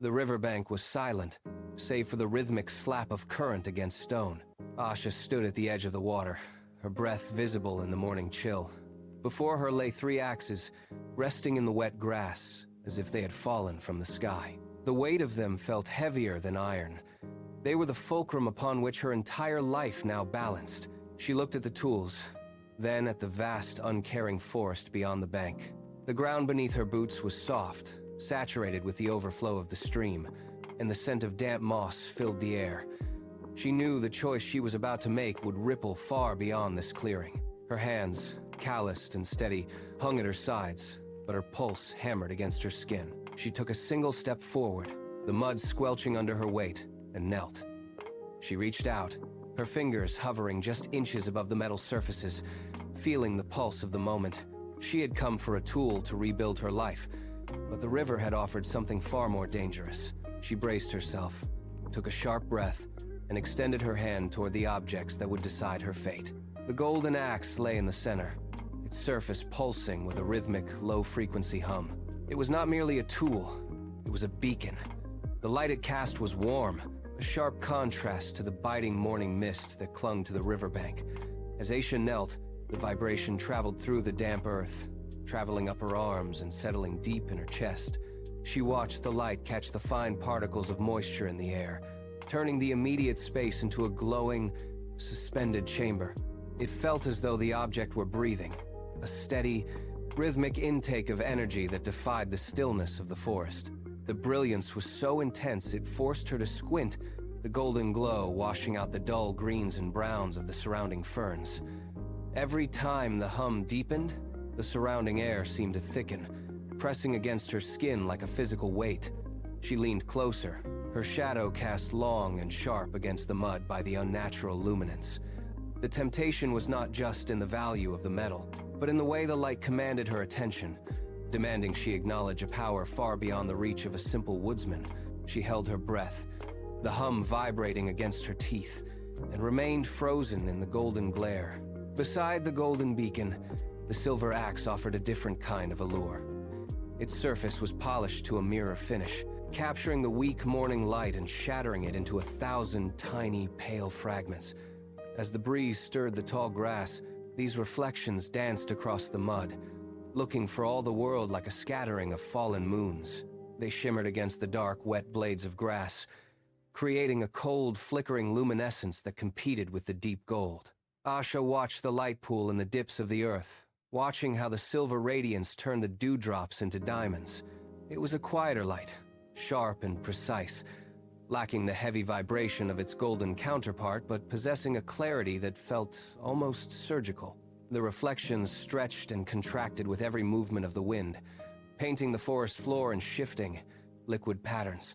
The riverbank was silent, save for the rhythmic slap of current against stone. Asha stood at the edge of the water, her breath visible in the morning chill. Before her lay 3 axes, resting in the wet grass, as if they had fallen from the sky. The weight of them felt heavier than iron. They were the fulcrum upon which her entire life now balanced. She looked at the tools, then at the vast, uncaring forest beyond the bank. The ground beneath her boots was soft, saturated with the overflow of the stream, and the scent of damp moss filled the air. She knew the choice she was about to make would ripple far beyond this clearing. Her hands, calloused and steady, hung at her sides, but her pulse hammered against her skin. She took a single step forward, the mud squelching under her weight, and knelt. She reached out, her fingers hovering just inches above the metal surfaces, feeling the pulse of the moment. She had come for a tool to rebuild her life, but the river had offered something far more dangerous. She braced herself, took a sharp breath, and extended her hand toward the objects that would decide her fate. The golden axe lay in the center, its surface pulsing with a rhythmic, low-frequency hum. It was not merely a tool, it was a beacon. The light it cast was warm, a sharp contrast to the biting morning mist that clung to the riverbank. As Aisha knelt, the vibration traveled through the damp earth, traveling up her arms and settling deep in her chest. She watched the light catch the fine particles of moisture in the air, turning the immediate space into a glowing, suspended chamber. It felt as though the object were breathing, a steady, rhythmic intake of energy that defied the stillness of the forest. The brilliance was so intense it forced her to squint, the golden glow washing out the dull greens and browns of the surrounding ferns. Every time the hum deepened, the surrounding air seemed to thicken, pressing against her skin like a physical weight. She leaned closer, her shadow cast long and sharp against the mud by the unnatural luminance. The temptation was not just in the value of the metal, but in the way the light commanded her attention, demanding she acknowledge a power far beyond the reach of a simple woodsman. She held her breath, the hum vibrating against her teeth, and remained frozen in the golden glare. Beside the golden beacon, the silver axe offered a different kind of allure. Its surface was polished to a mirror finish, capturing the weak morning light and shattering it into 1,000 tiny, pale fragments. As the breeze stirred the tall grass, these reflections danced across the mud, looking for all the world like a scattering of fallen moons. They shimmered against the dark, wet blades of grass, creating a cold, flickering luminescence that competed with the deep gold. Asha watched the light pool in the dips of the earth, watching how the silver radiance turned the dewdrops into diamonds. It was a quieter light, sharp and precise, lacking the heavy vibration of its golden counterpart, but possessing a clarity that felt almost surgical. The reflections stretched and contracted with every movement of the wind, painting the forest floor in shifting, liquid patterns.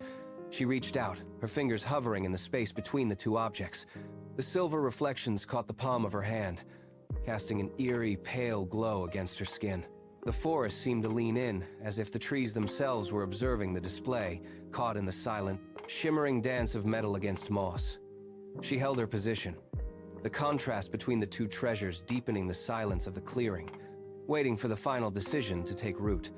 She reached out, her fingers hovering in the space between the 2 objects. The silver reflections caught the palm of her hand, casting an eerie, pale glow against her skin. The forest seemed to lean in, as if the trees themselves were observing the display, caught in the silent, shimmering dance of metal against moss. She held her position, the contrast between the 2 treasures deepening the silence of the clearing, waiting for the final decision to take root.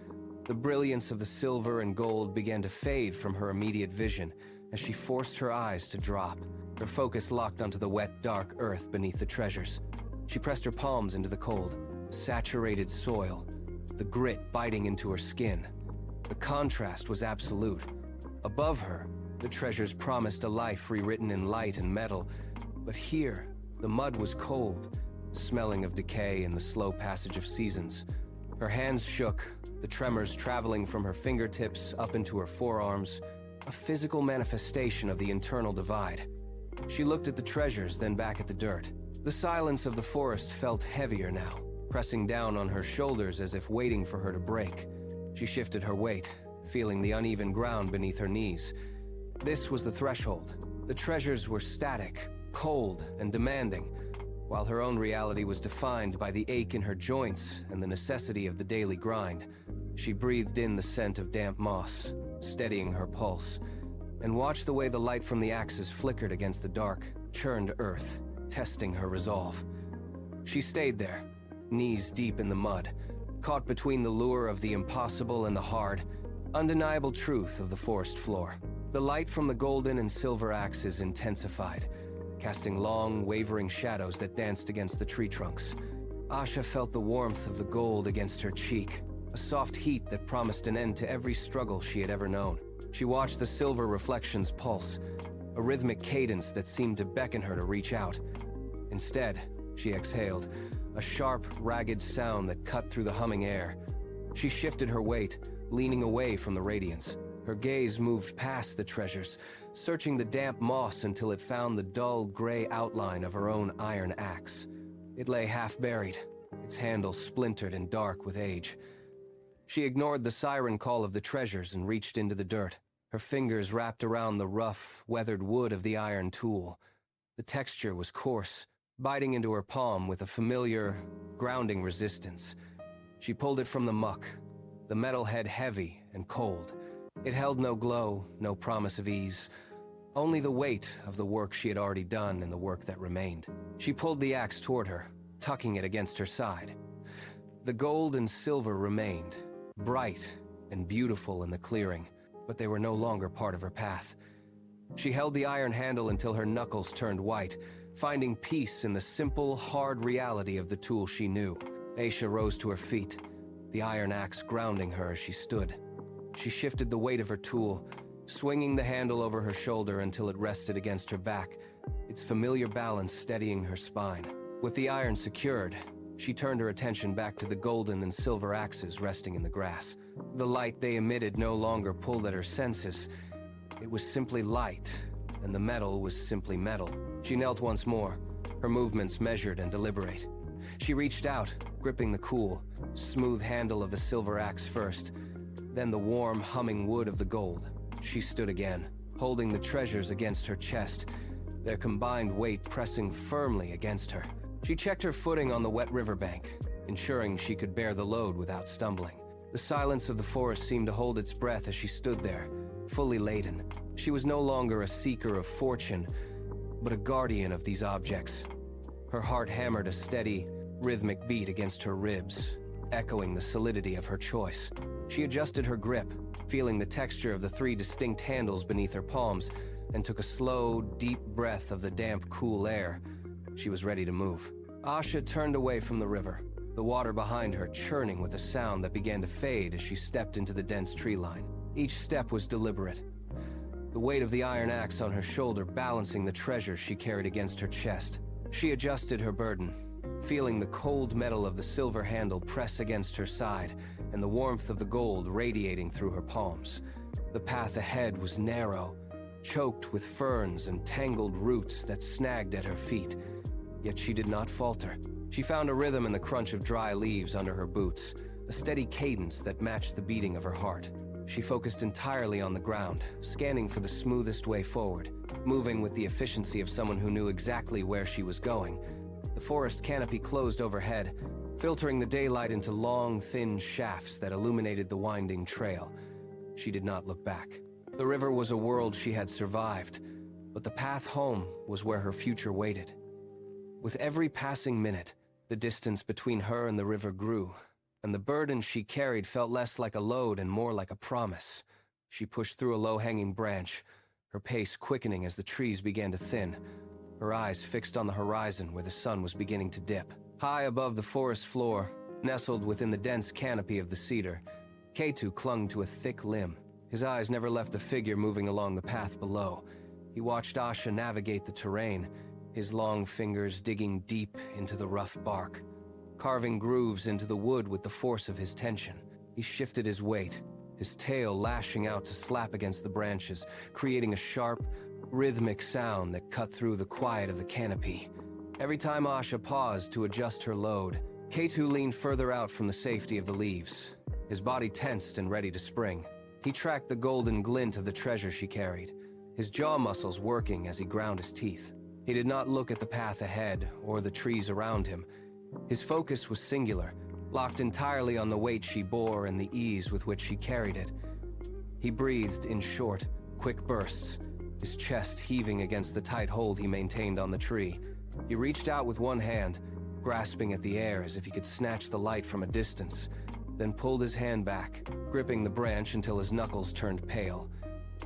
The brilliance of the silver and gold began to fade from her immediate vision as she forced her eyes to drop, her focus locked onto the wet, dark earth beneath the treasures. She pressed her palms into the cold, saturated soil, the grit biting into her skin. The contrast was absolute. Above her, the treasures promised a life rewritten in light and metal, but here, the mud was cold, smelling of decay and the slow passage of seasons. Her hands shook, the tremors traveling from her fingertips up into her forearms, a physical manifestation of the internal divide. She looked at the treasures, then back at the dirt. The silence of the forest felt heavier now, pressing down on her shoulders as if waiting for her to break. She shifted her weight, feeling the uneven ground beneath her knees. This was the threshold. The treasures were static, cold, and demanding, while her own reality was defined by the ache in her joints and the necessity of the daily grind. She breathed in the scent of damp moss, steadying her pulse, and watched the way the light from the axes flickered against the dark, churned earth, testing her resolve. She stayed there, knees deep in the mud, caught between the lure of the impossible and the hard, undeniable truth of the forest floor. The light from the golden and silver axes intensified, casting long, wavering shadows that danced against the tree trunks. Asha felt the warmth of the gold against her cheek, a soft heat that promised an end to every struggle she had ever known. She watched the silver reflections pulse, a rhythmic cadence that seemed to beckon her to reach out. Instead, she exhaled, a sharp, ragged sound that cut through the humming air. She shifted her weight, leaning away from the radiance. Her gaze moved past the treasures, searching the damp moss until it found the dull, gray outline of her own iron axe. It lay half-buried, its handle splintered and dark with age. She ignored the siren call of the treasures and reached into the dirt. Her fingers wrapped around the rough, weathered wood of the iron tool. The texture was coarse, biting into her palm with a familiar, grounding resistance. She pulled it from the muck, the metal head heavy and cold. It held no glow, no promise of ease, only the weight of the work she had already done and the work that remained. She pulled the axe toward her, tucking it against her side. The gold and silver remained, bright and beautiful in the clearing, but they were no longer part of her path. She held the iron handle until her knuckles turned white, finding peace in the simple, hard reality of the tool she knew. Aisha rose to her feet, the iron axe grounding her as she stood. She shifted the weight of her tool, swinging the handle over her shoulder until it rested against her back, its familiar balance steadying her spine. With the iron secured, she turned her attention back to the golden and silver axes resting in the grass. The light they emitted no longer pulled at her senses. It was simply light, and the metal was simply metal. She knelt once more, her movements measured and deliberate. She reached out, gripping the cool, smooth handle of the silver axe first, then the warm, humming wood of the gold. She stood again, holding the treasures against her chest, their combined weight pressing firmly against her. She checked her footing on the wet riverbank, ensuring she could bear the load without stumbling. The silence of the forest seemed to hold its breath as she stood there, fully laden. She was no longer a seeker of fortune, but a guardian of these objects. Her heart hammered a steady, rhythmic beat against her ribs, echoing the solidity of her choice. She adjusted her grip, feeling the texture of the three distinct handles beneath her palms, and took a slow, deep breath of the damp, cool air. She was ready to move. Asha turned away from the river, the water behind her churning with a sound that began to fade as she stepped into the dense tree line. Each step was deliberate, the weight of the iron axe on her shoulder balancing the treasure she carried against her chest. She adjusted her burden, feeling the cold metal of the silver handle press against her side and the warmth of the gold radiating through her palms. The path ahead was narrow, choked with ferns and tangled roots that snagged at her feet. Yet she did not falter. She found a rhythm in the crunch of dry leaves under her boots, a steady cadence that matched the beating of her heart. She focused entirely on the ground, scanning for the smoothest way forward, moving with the efficiency of someone who knew exactly where she was going. The forest canopy closed overhead, filtering the daylight into long, thin shafts that illuminated the winding trail. She did not look back. The river was a world she had survived, but the path home was where her future waited. With every passing minute, the distance between her and the river grew, and the burden she carried felt less like a load and more like a promise. She pushed through a low-hanging branch, her pace quickening as the trees began to thin, her eyes fixed on the horizon where the sun was beginning to dip. High above the forest floor, nestled within the dense canopy of the cedar, Ketu clung to a thick limb. His eyes never left the figure moving along the path below. He watched Asha navigate the terrain, his long fingers digging deep into the rough bark, carving grooves into the wood with the force of his tension. He shifted his weight, his tail lashing out to slap against the branches, creating a sharp, rhythmic sound that cut through the quiet of the canopy. Every time Asha paused to adjust her load, Ketu leaned further out from the safety of the leaves, his body tensed and ready to spring. He tracked the golden glint of the treasure she carried, his jaw muscles working as he ground his teeth. He did not look at the path ahead or the trees around him. His focus was singular, locked entirely on the weight she bore and the ease with which she carried it. He breathed in short, quick bursts, his chest heaving against the tight hold he maintained on the tree. He reached out with one hand, grasping at the air as if he could snatch the light from a distance. then pulled his hand back, gripping the branch until his knuckles turned pale.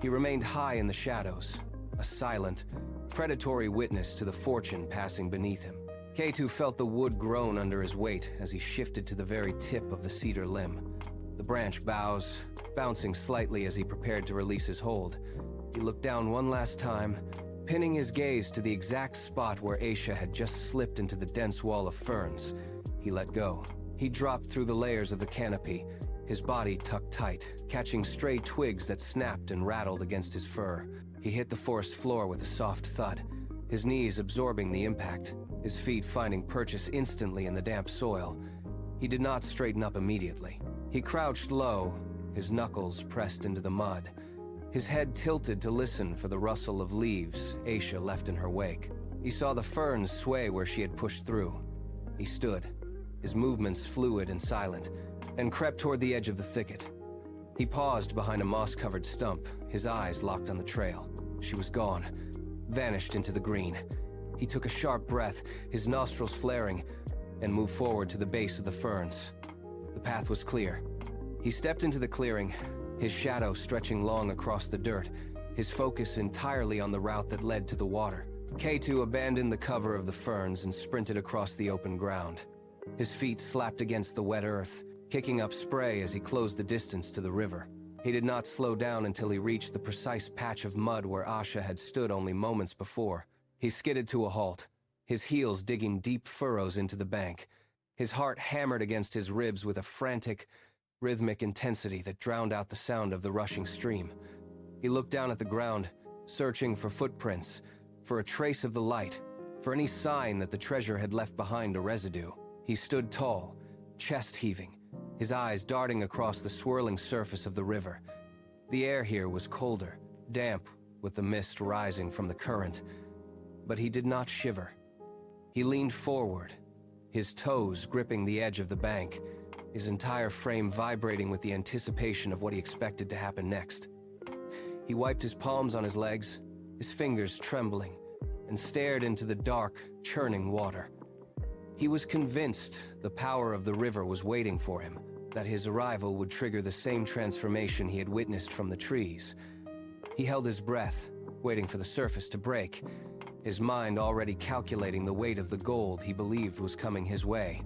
He remained high in the shadows, a silent, predatory witness to the fortune passing beneath him. K2 felt the wood groan under his weight as he shifted to the very tip of the cedar limb. The branch bows, bouncing slightly as he prepared to release his hold. He looked down one last time, pinning his gaze to the exact spot where Aisha had just slipped into the dense wall of ferns. He let go. He dropped through the layers of the canopy, his body tucked tight, catching stray twigs that snapped and rattled against his fur. He hit the forest floor with a soft thud, his knees absorbing the impact, his feet finding purchase instantly in the damp soil. He did not straighten up immediately. He crouched low, his knuckles pressed into the mud, his head tilted to listen for the rustle of leaves Aisha left in her wake. He saw the ferns sway where she had pushed through. He stood, his movements fluid and silent, and crept toward the edge of the thicket. He paused behind a moss-covered stump, his eyes locked on the trail. She was gone, vanished into the green. He took a sharp breath, his nostrils flaring, and moved forward to the base of the ferns. The path was clear. He stepped into the clearing, his shadow stretching long across the dirt, his focus entirely on the route that led to the water. K2 abandoned the cover of the ferns and sprinted across the open ground. His feet slapped against the wet earth, kicking up spray as he closed the distance to the river. He did not slow down until he reached the precise patch of mud where Asha had stood only moments before. He skidded to a halt, his heels digging deep furrows into the bank. His heart hammered against his ribs with a frantic, rhythmic intensity that drowned out the sound of the rushing stream. He looked down at the ground, searching for footprints, for a trace of the light, for any sign that the treasure had left behind a residue. He stood tall, chest heaving, his eyes darting across the swirling surface of the river. The air here was colder, damp, with the mist rising from the current. But he did not shiver. He leaned forward, his toes gripping the edge of the bank, his entire frame vibrating with the anticipation of what he expected to happen next. He wiped his palms on his legs, his fingers trembling, and stared into the dark, churning water. He was convinced the power of the river was waiting for him, that his arrival would trigger the same transformation he had witnessed from the trees. He held his breath, waiting for the surface to break, his mind already calculating the weight of the gold he believed was coming his way.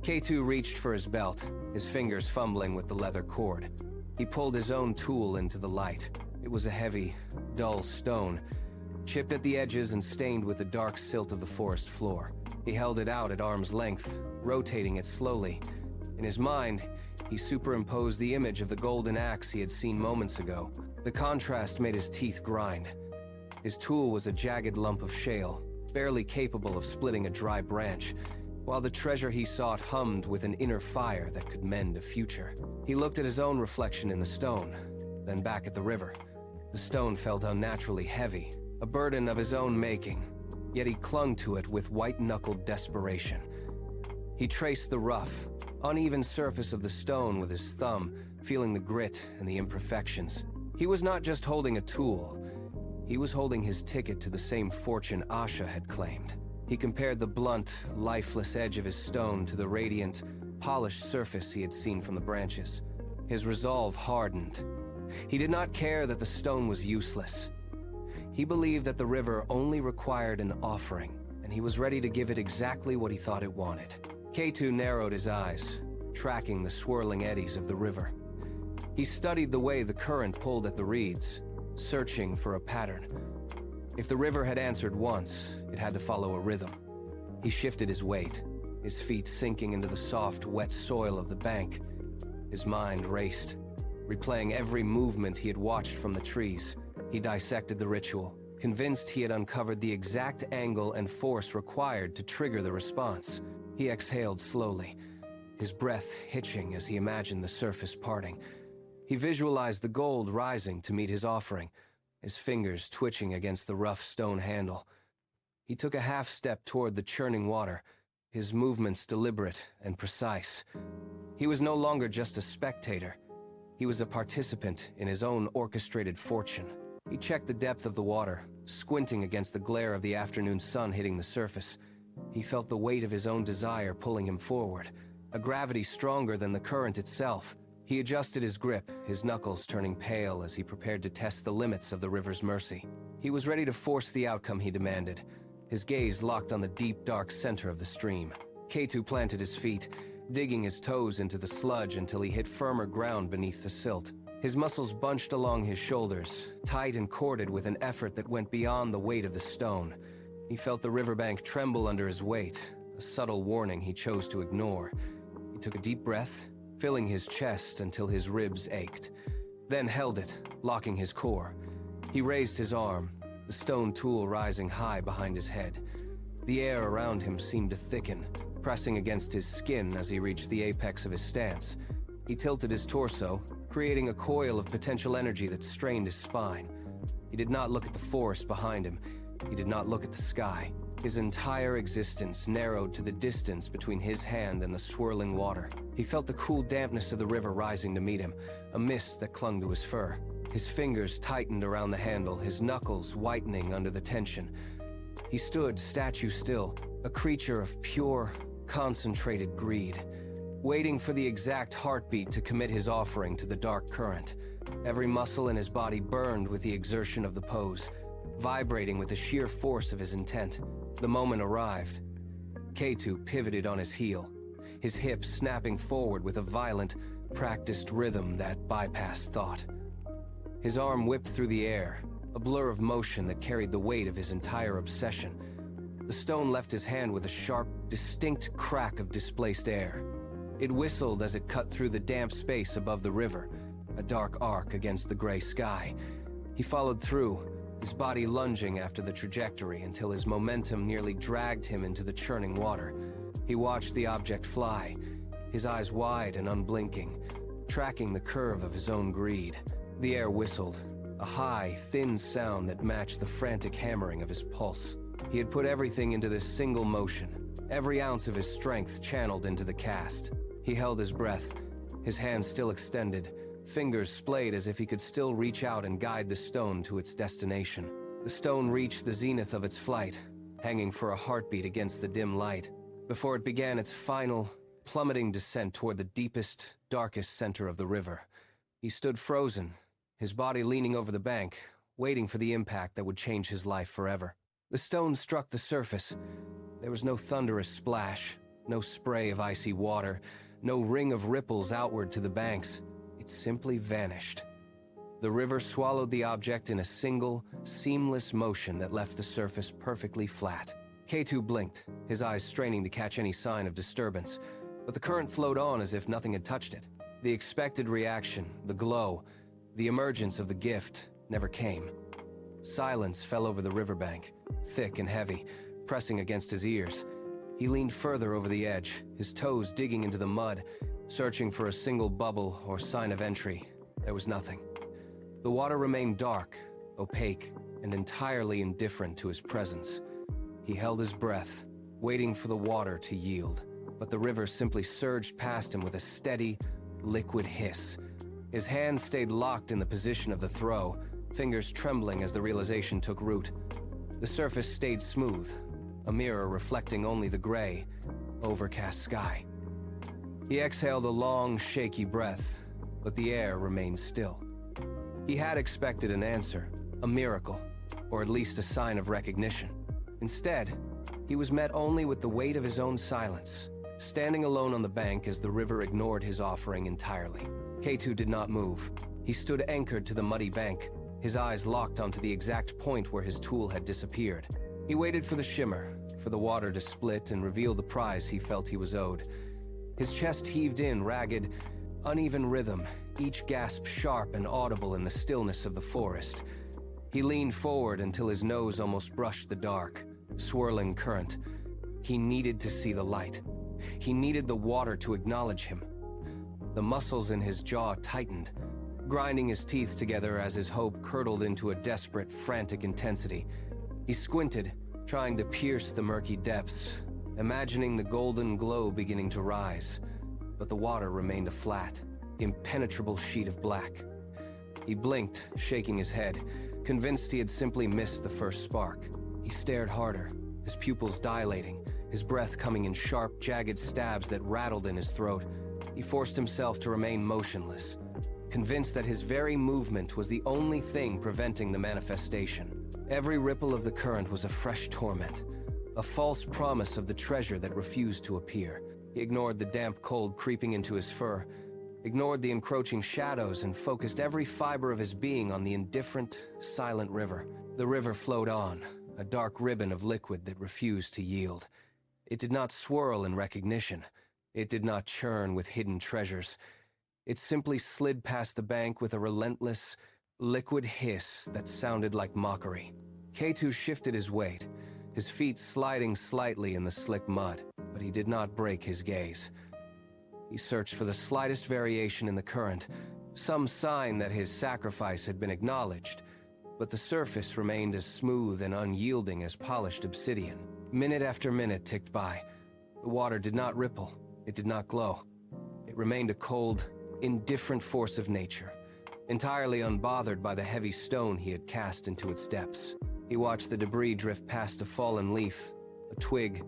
K2 reached for his belt, his fingers fumbling with the leather cord. He pulled his own tool into the light. It was a heavy, dull stone, chipped at the edges and stained with the dark silt of the forest floor. He held it out at arm's length, rotating it slowly. In his mind, he superimposed the image of the golden axe he had seen moments ago. The contrast made his teeth grind. His tool was a jagged lump of shale, barely capable of splitting a dry branch, while the treasure he sought hummed with an inner fire that could mend a future. He looked at his own reflection in the stone, then back at the river. The stone felt unnaturally heavy, a burden of his own making, yet he clung to it with white-knuckled desperation. He traced the rough, uneven surface of the stone with his thumb, feeling the grit and the imperfections. He was not just holding a tool, he was holding his ticket to the same fortune Asha had claimed. He compared the blunt, lifeless edge of his stone to the radiant, polished surface he had seen from the branches. His resolve hardened. He did not care that the stone was useless. He believed that the river only required an offering, and he was ready to give it exactly what he thought it wanted. K2 narrowed his eyes, tracking the swirling eddies of the river. He studied the way the current pulled at the reeds, searching for a pattern. If the river had answered once, it had to follow a rhythm. He shifted his weight, his feet sinking into the soft, wet soil of the bank. His mind raced, replaying every movement he had watched from the trees. He dissected the ritual, convinced he had uncovered the exact angle and force required to trigger the response. He exhaled slowly, his breath hitching as he imagined the surface parting. He visualized the gold rising to meet his offering, his fingers twitching against the rough stone handle. He took a half step toward the churning water, his movements deliberate and precise. He was no longer just a spectator. He was a participant in his own orchestrated fortune. He checked the depth of the water, squinting against the glare of the afternoon sun hitting the surface. He felt the weight of his own desire pulling him forward. a gravity stronger than the current itself. He adjusted his grip, his knuckles turning pale as he prepared to test the limits of the river's mercy. He was ready to force the outcome he demanded, his gaze locked on the deep, dark center of the stream. K2 planted his feet, digging his toes into the sludge until he hit firmer ground beneath the silt. His muscles bunched along his shoulders, tight and corded with an effort that went beyond the weight of the stone. He felt the riverbank tremble under his weight, a subtle warning he chose to ignore. He took a deep breath, filling his chest until his ribs ached, then held it, locking his core. He raised his arm, the stone tool rising high behind his head. The air around him seemed to thicken, pressing against his skin as he reached the apex of his stance. He tilted his torso, creating a coil of potential energy that strained his spine. He did not look at the forest behind him. He did not look at the sky. His entire existence narrowed to the distance between his hand and the swirling water. He felt the cool dampness of the river rising to meet him, a mist that clung to his fur. His fingers tightened around the handle, his knuckles whitening under the tension. He stood statue still, a creature of pure, concentrated greed, waiting for the exact heartbeat to commit his offering to the dark current. Every muscle in his body burned with the exertion of the pose, vibrating with the sheer force of his intent. The moment arrived. K2 pivoted on his heel, his hips snapping forward with a violent, practiced rhythm that bypassed thought. His arm whipped through the air, a blur of motion that carried the weight of his entire obsession. The stone left his hand with a sharp, distinct crack of displaced air. It whistled as it cut through the damp space above the river, a dark arc against the gray sky. He followed through, his body lunging after the trajectory until his momentum nearly dragged him into the churning water. He watched the object fly, his eyes wide and unblinking, tracking the curve of his own greed. The air whistled, a high, thin sound that matched the frantic hammering of his pulse. He had put everything into this single motion, every ounce of his strength channeled into the cast. He held his breath, his hands still extended, fingers splayed as if he could still reach out and guide the stone to its destination. The stone reached the zenith of its flight, hanging for a heartbeat against the dim light, before it began its final, plummeting descent toward the deepest, darkest center of the river. He stood frozen, his body leaning over the bank, waiting for the impact that would change his life forever. The stone struck the surface. There was no thunderous splash, no spray of icy water, no ring of ripples outward to the banks. It simply vanished. The river swallowed the object in a single, seamless motion that left the surface perfectly flat. K2 blinked, his eyes straining to catch any sign of disturbance, but the current flowed on as if nothing had touched it. The expected reaction, the glow, the emergence of the gift, never came. Silence fell over the riverbank, thick and heavy, pressing against his ears. He leaned further over the edge, his toes digging into the mud, searching for a single bubble or sign of entry. There was nothing. The water remained dark, opaque, and entirely indifferent to his presence. He held his breath, waiting for the water to yield, but the river simply surged past him with a steady, liquid hiss. His hands stayed locked in the position of the throw, fingers trembling as the realization took root. The surface stayed smooth, a mirror reflecting only the gray, overcast sky. He exhaled a long, shaky breath, but the air remained still. He had expected an answer, a miracle, or at least a sign of recognition. Instead, he was met only with the weight of his own silence, standing alone on the bank as the river ignored his offering entirely. K2 did not move. He stood anchored to the muddy bank, his eyes locked onto the exact point where his tool had disappeared. He waited for the shimmer, for the water to split and reveal the prize he felt he was owed. His chest heaved in ragged, uneven rhythm, each gasp sharp and audible in the stillness of the forest. He leaned forward until his nose almost brushed the dark, swirling current. He needed to see the light. He needed the water to acknowledge him. The muscles in his jaw tightened, grinding his teeth together as his hope curdled into a desperate, frantic intensity. He squinted, trying to pierce the murky depths, imagining the golden glow beginning to rise. But the water remained a flat, impenetrable sheet of black. He blinked, shaking his head, convinced he had simply missed the first spark. He stared harder, his pupils dilating, his breath coming in sharp, jagged stabs that rattled in his throat. He forced himself to remain motionless, convinced that his very movement was the only thing preventing the manifestation. Every ripple of the current was a fresh torment, a false promise of the treasure that refused to appear. He ignored the damp cold creeping into his fur, ignored the encroaching shadows, and focused every fiber of his being on the indifferent, silent river. The river flowed on, a dark ribbon of liquid that refused to yield. It did not swirl in recognition. It did not churn with hidden treasures. It simply slid past the bank with a relentless, liquid hiss that sounded like mockery. K2 shifted his weight, his feet sliding slightly in the slick mud, but he did not break his gaze. He searched for the slightest variation in the current, some sign that his sacrifice had been acknowledged, but the surface remained as smooth and unyielding as polished obsidian. Minute after minute ticked by. The water did not ripple, it did not glow. It remained a cold, indifferent force of nature, entirely unbothered by the heavy stone he had cast into its depths. He watched the debris drift past a fallen leaf, a twig,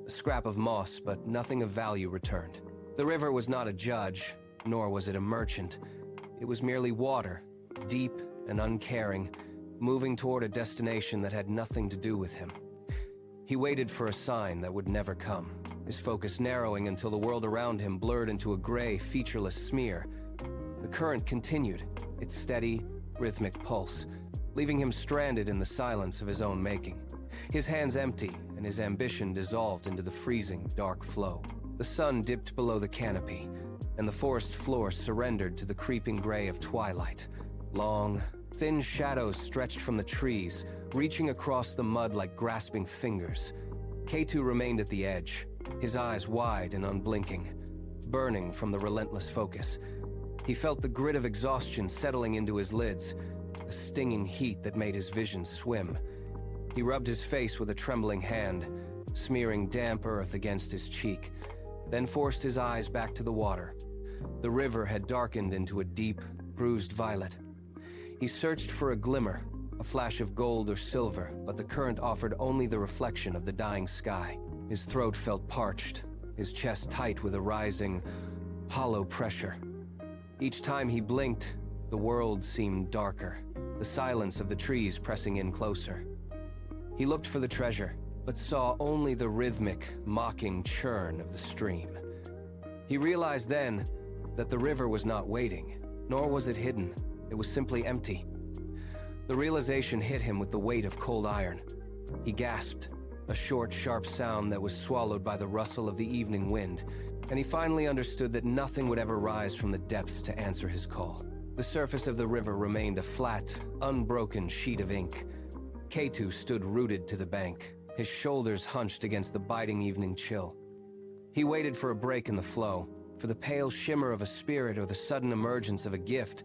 a scrap of moss, but nothing of value returned. The river was not a judge, nor was it a merchant. It was merely water, deep and uncaring, moving toward a destination that had nothing to do with him. He waited for a sign that would never come, his focus narrowing until the world around him blurred into a gray, featureless smear. The current continued, its steady, rhythmic pulse, leaving him stranded in the silence of his own making. His hands empty, and his ambition dissolved into the freezing, dark flow. The sun dipped below the canopy, and the forest floor surrendered to the creeping gray of twilight. Long, thin shadows stretched from the trees, reaching across the mud like grasping fingers. K2 remained at the edge, his eyes wide and unblinking, burning from the relentless focus. He felt the grit of exhaustion settling into his lids, a stinging heat that made his vision swim. He rubbed his face with a trembling hand, smearing damp earth against his cheek, then forced his eyes back to the water. The river had darkened into a deep, bruised violet. He searched for a glimmer, a flash of gold or silver, but the current offered only the reflection of the dying sky. His throat felt parched, his chest tight with a rising, hollow pressure. Each time he blinked, the world seemed darker, the silence of the trees pressing in closer. He looked for the treasure, but saw only the rhythmic, mocking churn of the stream. He realized then that the river was not waiting, nor was it hidden. It was simply empty. The realization hit him with the weight of cold iron. He gasped, a short, sharp sound that was swallowed by the rustle of the evening wind, and he finally understood that nothing would ever rise from the depths to answer his call. The surface of the river remained a flat, unbroken sheet of ink. K2 stood rooted to the bank, his shoulders hunched against the biting evening chill. He waited for a break in the flow, for the pale shimmer of a spirit or the sudden emergence of a gift,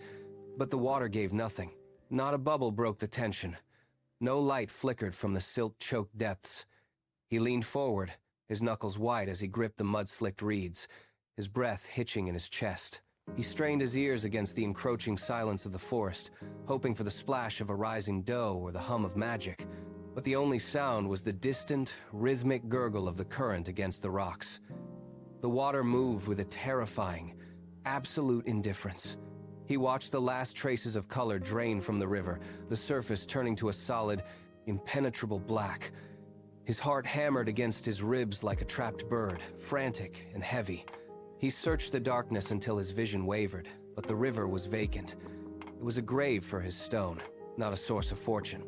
but the water gave nothing. Not a bubble broke the tension. No light flickered from the silt-choked depths. He leaned forward, his knuckles white as he gripped the mud-slicked reeds, his breath hitching in his chest. He strained his ears against the encroaching silence of the forest, hoping for the splash of a rising doe or the hum of magic. But the only sound was the distant, rhythmic gurgle of the current against the rocks. The water moved with a terrifying, absolute indifference. He watched the last traces of color drain from the river, the surface turning to a solid, impenetrable black. His heart hammered against his ribs like a trapped bird, frantic and heavy. He searched the darkness until his vision wavered, but the river was vacant. It was a grave for his stone, not a source of fortune.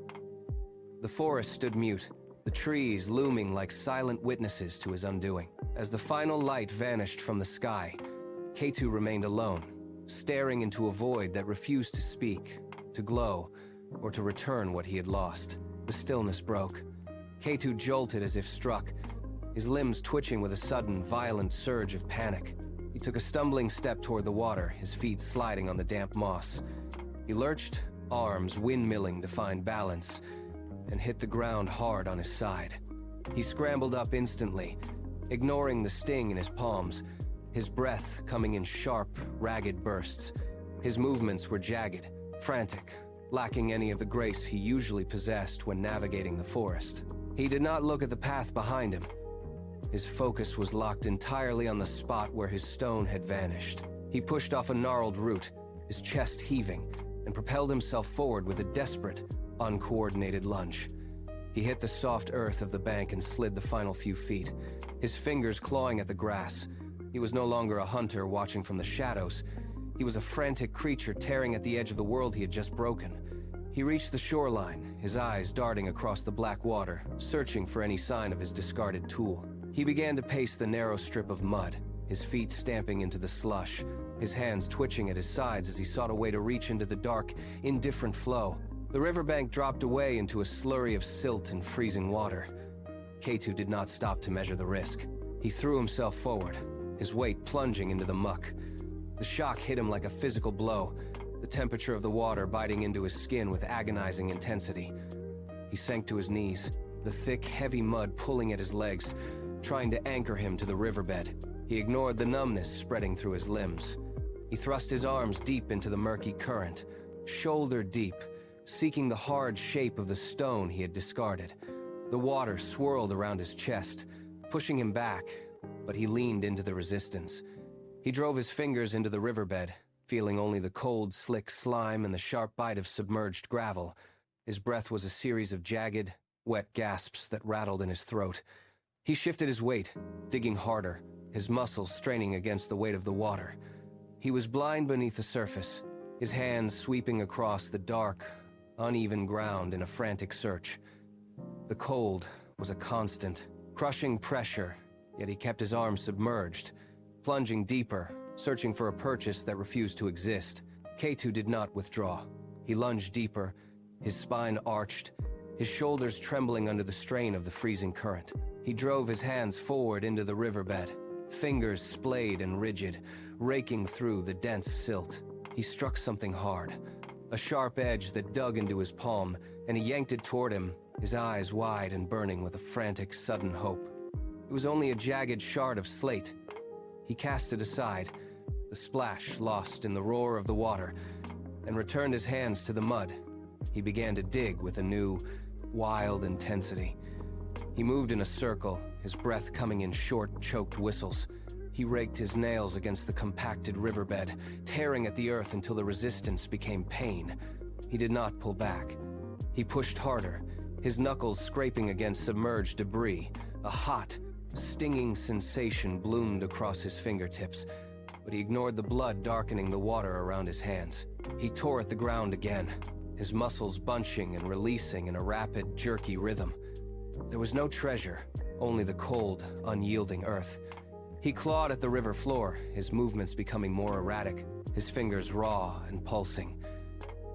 The forest stood mute, the trees looming like silent witnesses to his undoing. As the final light vanished from the sky, K2 remained alone, staring into a void that refused to speak, to glow, or to return what he had lost. The stillness broke. K2 jolted as if struck, his limbs twitching with a sudden, violent surge of panic. He took a stumbling step toward the water, his feet sliding on the damp moss. He lurched, arms windmilling to find balance, and hit the ground hard on his side. He scrambled up instantly, ignoring the sting in his palms, his breath coming in sharp, ragged bursts. His movements were jagged, frantic, lacking any of the grace he usually possessed when navigating the forest. He did not look at the path behind him. His focus was locked entirely on the spot where his stone had vanished. He pushed off a gnarled root, his chest heaving, and propelled himself forward with a desperate, uncoordinated lunge. He hit the soft earth of the bank and slid the final few feet, his fingers clawing at the grass. He was no longer a hunter watching from the shadows. He was a frantic creature tearing at the edge of the world he had just broken. He reached the shoreline, his eyes darting across the black water, searching for any sign of his discarded tool. He began to pace the narrow strip of mud, his feet stamping into the slush, his hands twitching at his sides as he sought a way to reach into the dark, indifferent flow. The riverbank dropped away into a slurry of silt and freezing water. K2 did not stop to measure the risk. He threw himself forward, his weight plunging into the muck. The shock hit him like a physical blow, the temperature of the water biting into his skin with agonizing intensity. He sank to his knees, the thick, heavy mud pulling at his legs, trying to anchor him to the riverbed. He ignored the numbness spreading through his limbs. He thrust his arms deep into the murky current, shoulder deep, seeking the hard shape of the stone he had discarded. The water swirled around his chest, pushing him back, but he leaned into the resistance. He drove his fingers into the riverbed, feeling only the cold, slick slime and the sharp bite of submerged gravel. His breath was a series of jagged, wet gasps that rattled in his throat. He shifted his weight, digging harder, his muscles straining against the weight of the water. He was blind beneath the surface, his hands sweeping across the dark, uneven ground in a frantic search. The cold was a constant, crushing pressure, yet he kept his arms submerged, plunging deeper, searching for a purchase that refused to exist. K2 did not withdraw. He lunged deeper, his spine arched, his shoulders trembling under the strain of the freezing current. He drove his hands forward into the riverbed, fingers splayed and rigid, raking through the dense silt. He struck something hard, a sharp edge that dug into his palm, and he yanked it toward him, his eyes wide and burning with a frantic, sudden hope. It was only a jagged shard of slate. He cast it aside, the splash lost in the roar of the water, and returned his hands to the mud. He began to dig with a new, wild intensity. He moved in a circle, his breath coming in short, choked whistles. He raked his nails against the compacted riverbed, tearing at the earth until the resistance became pain. He did not pull back. He pushed harder, his knuckles scraping against submerged debris. A hot, stinging sensation bloomed across his fingertips, but he ignored the blood darkening the water around his hands. He tore at the ground again, his muscles bunching and releasing in a rapid, jerky rhythm. There was no treasure, only the cold, unyielding earth. He clawed at the river floor, his movements becoming more erratic, his fingers raw and pulsing.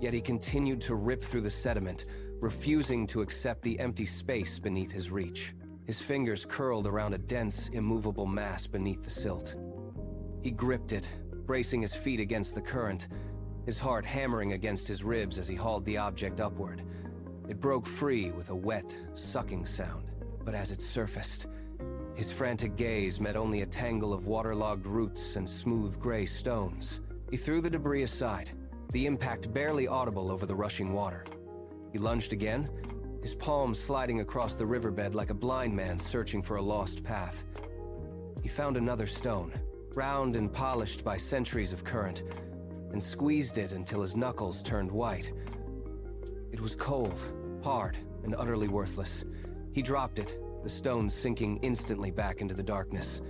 Yet he continued to rip through the sediment, refusing to accept the empty space beneath his reach. His fingers curled around a dense, immovable mass beneath the silt. He gripped it, bracing his feet against the current, his heart hammering against his ribs as he hauled the object upward. It broke free with a wet, sucking sound, but as it surfaced, his frantic gaze met only a tangle of waterlogged roots and smooth gray stones. He threw the debris aside, the impact barely audible over the rushing water. He lunged again, his palms sliding across the riverbed like a blind man searching for a lost path. He found another stone, round and polished by centuries of current, and squeezed it until his knuckles turned white. It was cold, hard, and utterly worthless. He dropped it, the stone sinking instantly back into the darkness.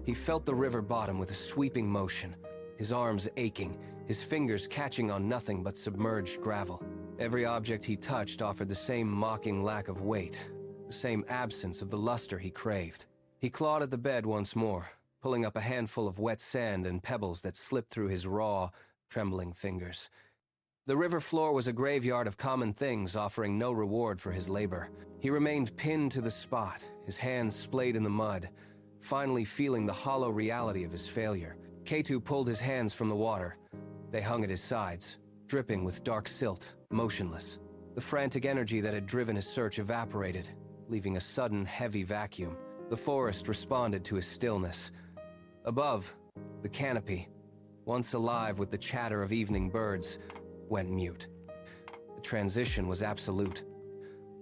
He felt the river bottom with a sweeping motion, his arms aching, his fingers catching on nothing but submerged gravel. Every object he touched offered the same mocking lack of weight, the same absence of the luster he craved. He clawed at the bed once more, pulling up a handful of wet sand and pebbles that slipped through his raw, trembling fingers. The river floor was a graveyard of common things, offering no reward for his labor. He remained pinned to the spot, his hands splayed in the mud, finally feeling the hollow reality of his failure. K2 pulled his hands from the water. They hung at his sides, dripping with dark silt, motionless. The frantic energy that had driven his search evaporated, leaving a sudden, heavy vacuum. The forest responded to his stillness. Above, the canopy, once alive with the chatter of evening birds, went mute. The transition was absolute.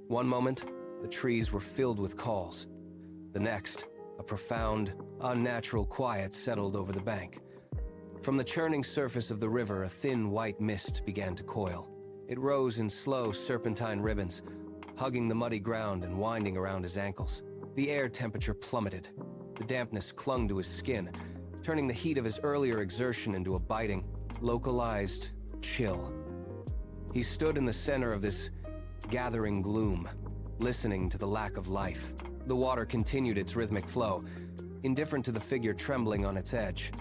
One moment, the trees were filled with calls. The next, A profound, unnatural quiet settled over the bank. From the churning surface of the river, a thin white mist began to coil. It rose in slow, serpentine ribbons, hugging the muddy ground and winding around his ankles. The air temperature plummeted. The dampness clung to his skin, turning the heat of his earlier exertion into a biting, localized chill. He stood in the center of this gathering gloom, listening to the lack of life. The water continued its rhythmic flow, indifferent to the figure trembling on its edge.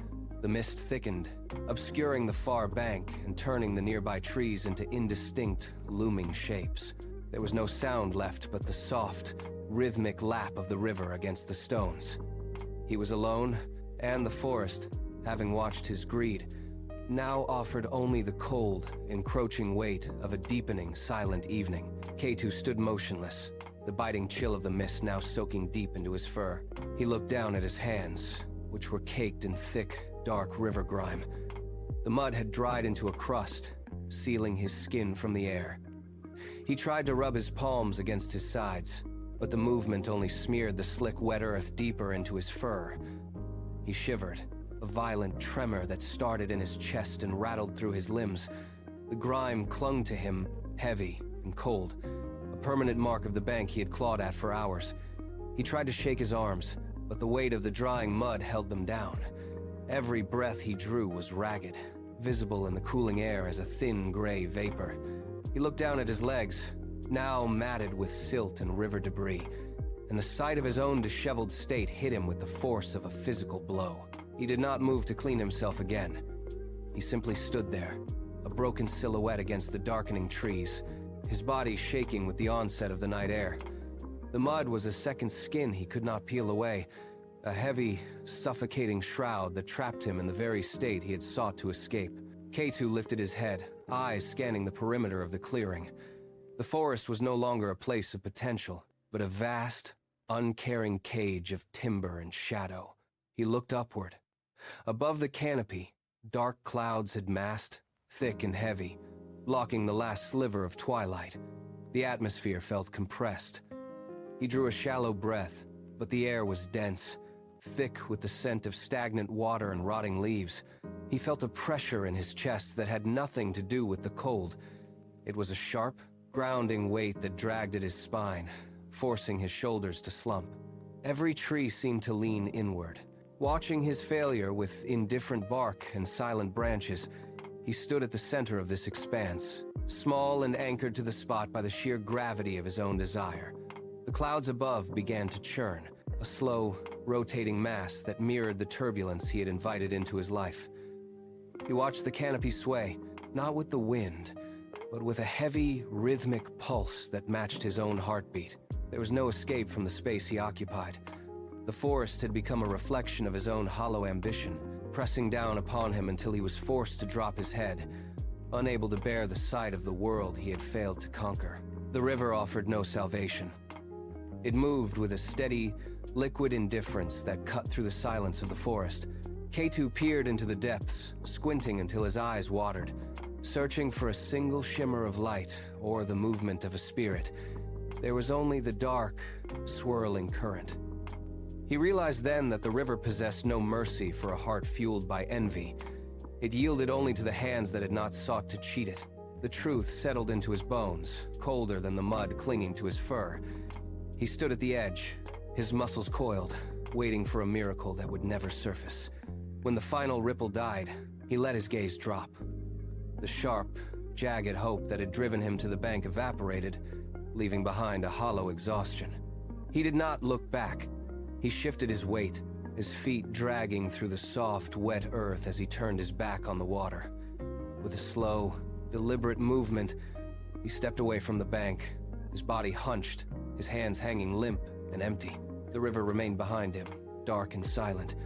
The mist thickened, obscuring the far bank and turning the nearby trees into indistinct, looming shapes. There was no sound left but the soft, rhythmic lap of the river against the stones. He was alone, and the forest, having watched his greed, now offered only the cold, encroaching weight of a deepening, silent evening. K2 stood motionless, the biting chill of the mist now soaking deep into his fur. He looked down at his hands, which were caked in thick, dark river grime. The mud had dried into a crust, sealing his skin from the air. He tried to rub his palms against his sides, but the movement only smeared the slick, wet earth deeper into his fur. He shivered, a violent tremor that started in his chest and rattled through his limbs. The grime clung to him, heavy and cold, a permanent mark of the bank he had clawed at for hours. He tried to shake his arms, but the weight of the drying mud held them down. Every breath he drew was ragged, visible in the cooling air as a thin gray vapor. He looked down at his legs, now matted with silt and river debris, and the sight of his own disheveled state hit him with the force of a physical blow. He did not move to clean himself again. He simply stood there, a broken silhouette against the darkening trees, his body shaking with the onset of the night air. The mud was a second skin he could not peel away, a heavy, suffocating shroud that trapped him in the very state he had sought to escape. K2 lifted his head, eyes scanning the perimeter of the clearing. The forest was no longer a place of potential, but a vast, uncaring cage of timber and shadow. He looked upward. Above the canopy, dark clouds had massed, thick and heavy, blocking the last sliver of twilight. The atmosphere felt compressed. He drew a shallow breath, but the air was dense, thick with the scent of stagnant water and rotting leaves. He felt a pressure in his chest that had nothing to do with the cold. It was a sharp, grounding weight that dragged at his spine, forcing his shoulders to slump. Every tree seemed to lean inward. Watching his failure with indifferent bark and silent branches, he stood at the center of this expanse, small and anchored to the spot by the sheer gravity of his own desire. The clouds above began to churn, a slow, rotating mass that mirrored the turbulence he had invited into his life. He watched the canopy sway, not with the wind, but with a heavy, rhythmic pulse that matched his own heartbeat. There was no escape from the space he occupied. The forest had become a reflection of his own hollow ambition, pressing down upon him until he was forced to drop his head, unable to bear the sight of the world he had failed to conquer. The river offered no salvation. It moved with a steady, liquid indifference that cut through the silence of the forest. K2 peered into the depths, squinting until his eyes watered, searching for a single shimmer of light or the movement of a spirit. There was only the dark, swirling current. He realized then that the river possessed no mercy for a heart fueled by envy. It yielded only to the hands that had not sought to cheat it. The truth settled into his bones, colder than the mud clinging to his fur. He stood at the edge, his muscles coiled, waiting for a miracle that would never surface. When the final ripple died, he let his gaze drop. The sharp, jagged hope that had driven him to the bank evaporated, leaving behind a hollow exhaustion. He did not look back. He shifted his weight, his feet dragging through the soft, wet earth as he turned his back on the water. With a slow, deliberate movement, he stepped away from the bank, his body hunched, his hands hanging limp and empty. The river remained behind him, dark and silent,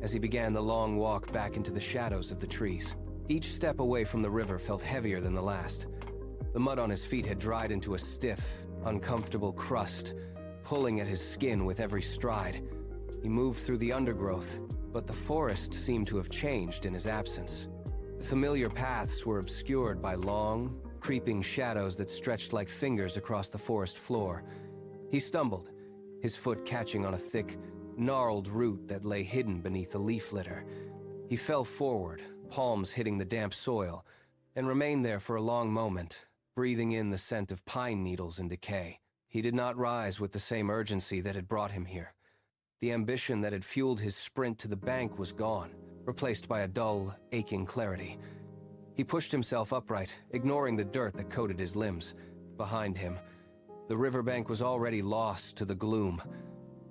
as he began the long walk back into the shadows of the trees. Each step away from the river felt heavier than the last. The mud on his feet had dried into a stiff, uncomfortable crust, pulling at his skin with every stride. He moved through the undergrowth, but the forest seemed to have changed in his absence. The familiar paths were obscured by long, creeping shadows that stretched like fingers across the forest floor. He stumbled, his foot catching on a thick, gnarled root that lay hidden beneath the leaf litter. He fell forward, palms hitting the damp soil, and remained there for a long moment, breathing in the scent of pine needles and decay. He did not rise with the same urgency that had brought him here. The ambition that had fueled his sprint to the bank was gone, replaced by a dull, aching clarity. He pushed himself upright, ignoring the dirt that coated his limbs. Behind him, the riverbank was already lost to the gloom,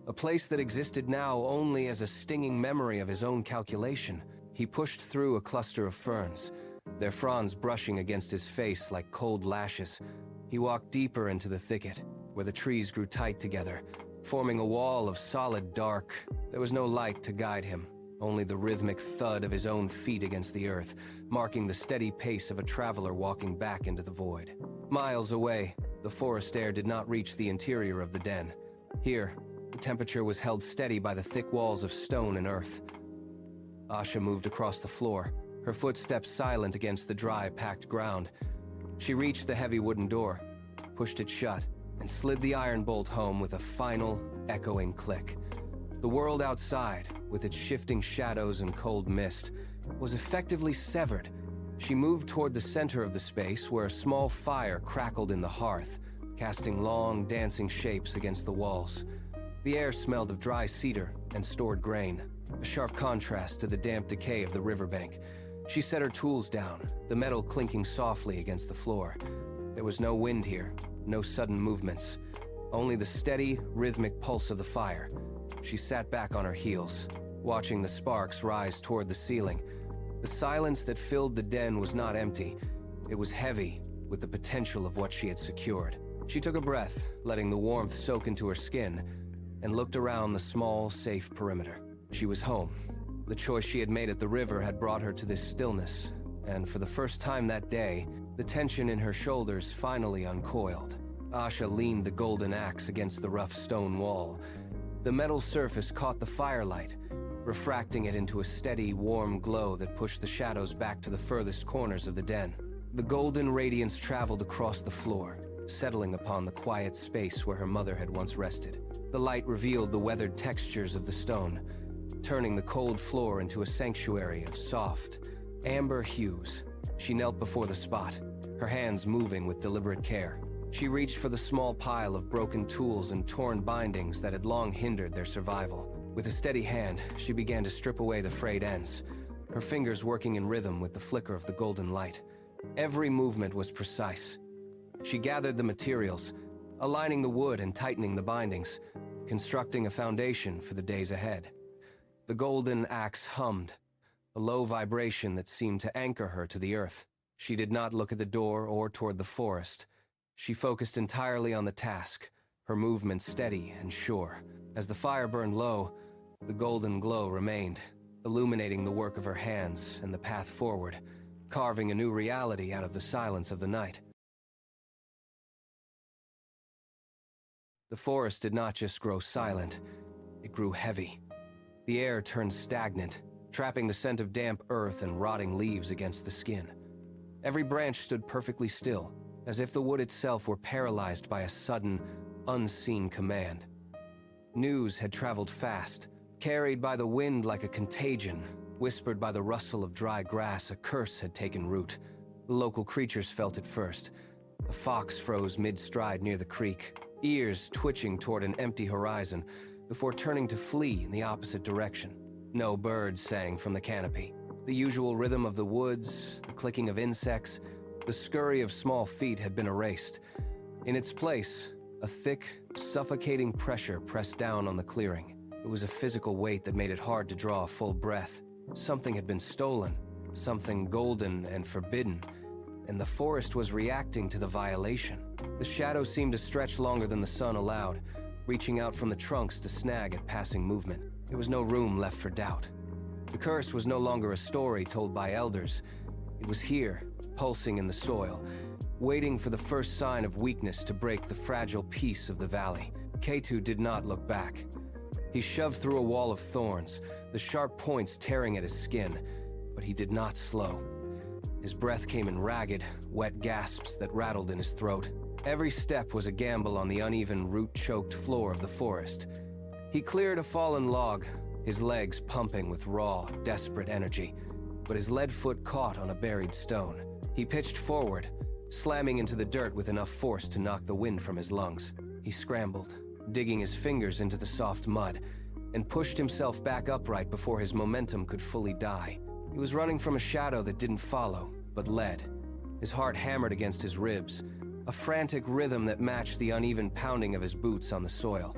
a place that existed now only as a stinging memory of his own calculation. He pushed through a cluster of ferns, their fronds brushing against his face like cold lashes. He walked deeper into the thicket, where the trees grew tight together, forming a wall of solid dark. There was no light to guide him, only the rhythmic thud of his own feet against the earth, marking the steady pace of a traveler walking back into the void. Miles away, the forest air did not reach the interior of the den. Here, the temperature was held steady by the thick walls of stone and earth. Asha moved across the floor, her footsteps silent against the dry, packed ground. She reached the heavy wooden door, pushed it shut, and slid the iron bolt home with a final, echoing click. The world outside, with its shifting shadows and cold mist, was effectively severed. She moved toward the center of the space where a small fire crackled in the hearth, casting long, dancing shapes against the walls. The air smelled of dry cedar and stored grain, a sharp contrast to the damp decay of the riverbank. She set her tools down, the metal clinking softly against the floor. There was no wind here, no sudden movements, only the steady, rhythmic pulse of the fire. She sat back on her heels, watching the sparks rise toward the ceiling. The silence that filled the den was not empty. It was heavy with the potential of what she had secured. She took a breath, letting the warmth soak into her skin, and looked around the small, safe perimeter. She was home. The choice she had made at the river had brought her to this stillness, and for the first time that day, the tension in her shoulders finally uncoiled. Asha leaned the golden axe against the rough stone wall. The metal surface caught the firelight, refracting it into a steady, warm glow that pushed the shadows back to the furthest corners of the den. The golden radiance traveled across the floor, settling upon the quiet space where her mother had once rested. The light revealed the weathered textures of the stone, turning the cold floor into a sanctuary of soft, amber hues. She knelt before the spot, her hands moving with deliberate care. She reached for the small pile of broken tools and torn bindings that had long hindered their survival. With a steady hand, she began to strip away the frayed ends, her fingers working in rhythm with the flicker of the golden light. Every movement was precise. She gathered the materials, aligning the wood and tightening the bindings, constructing a foundation for the days ahead. The golden axe hummed, a low vibration that seemed to anchor her to the earth. She did not look at the door or toward the forest. She focused entirely on the task, her movement steady and sure. As the fire burned low, the golden glow remained, illuminating the work of her hands and the path forward, carving a new reality out of the silence of the night. The forest did not just grow silent, it grew heavy. The air turned stagnant, trapping the scent of damp earth and rotting leaves against the skin. Every branch stood perfectly still, as if the wood itself were paralyzed by a sudden, unseen command. News had traveled fast, carried by the wind like a contagion. Whispered by the rustle of dry grass, a curse had taken root. The local creatures felt it first. A fox froze mid-stride near the creek, ears twitching toward an empty horizon, before turning to flee in the opposite direction. No birds sang from the canopy. The usual rhythm of the woods, the clicking of insects, the scurry of small feet had been erased. In its place, a thick, suffocating pressure pressed down on the clearing. It was a physical weight that made it hard to draw a full breath. Something had been stolen, something golden and forbidden, and the forest was reacting to the violation. The shadows seemed to stretch longer than the sun allowed, reaching out from the trunks to snag at passing movement. There was no room left for doubt. The curse was no longer a story told by elders. It was here, pulsing in the soil, waiting for the first sign of weakness to break the fragile peace of the valley. K2 did not look back. He shoved through a wall of thorns, the sharp points tearing at his skin, but he did not slow. His breath came in ragged, wet gasps that rattled in his throat. Every step was a gamble on the uneven, root-choked floor of the forest. He cleared a fallen log, his legs pumping with raw, desperate energy, but his lead foot caught on a buried stone. He pitched forward, slamming into the dirt with enough force to knock the wind from his lungs. He scrambled, digging his fingers into the soft mud, and pushed himself back upright before his momentum could fully die. He was running from a shadow that didn't follow, but led. His heart hammered against his ribs, a frantic rhythm that matched the uneven pounding of his boots on the soil.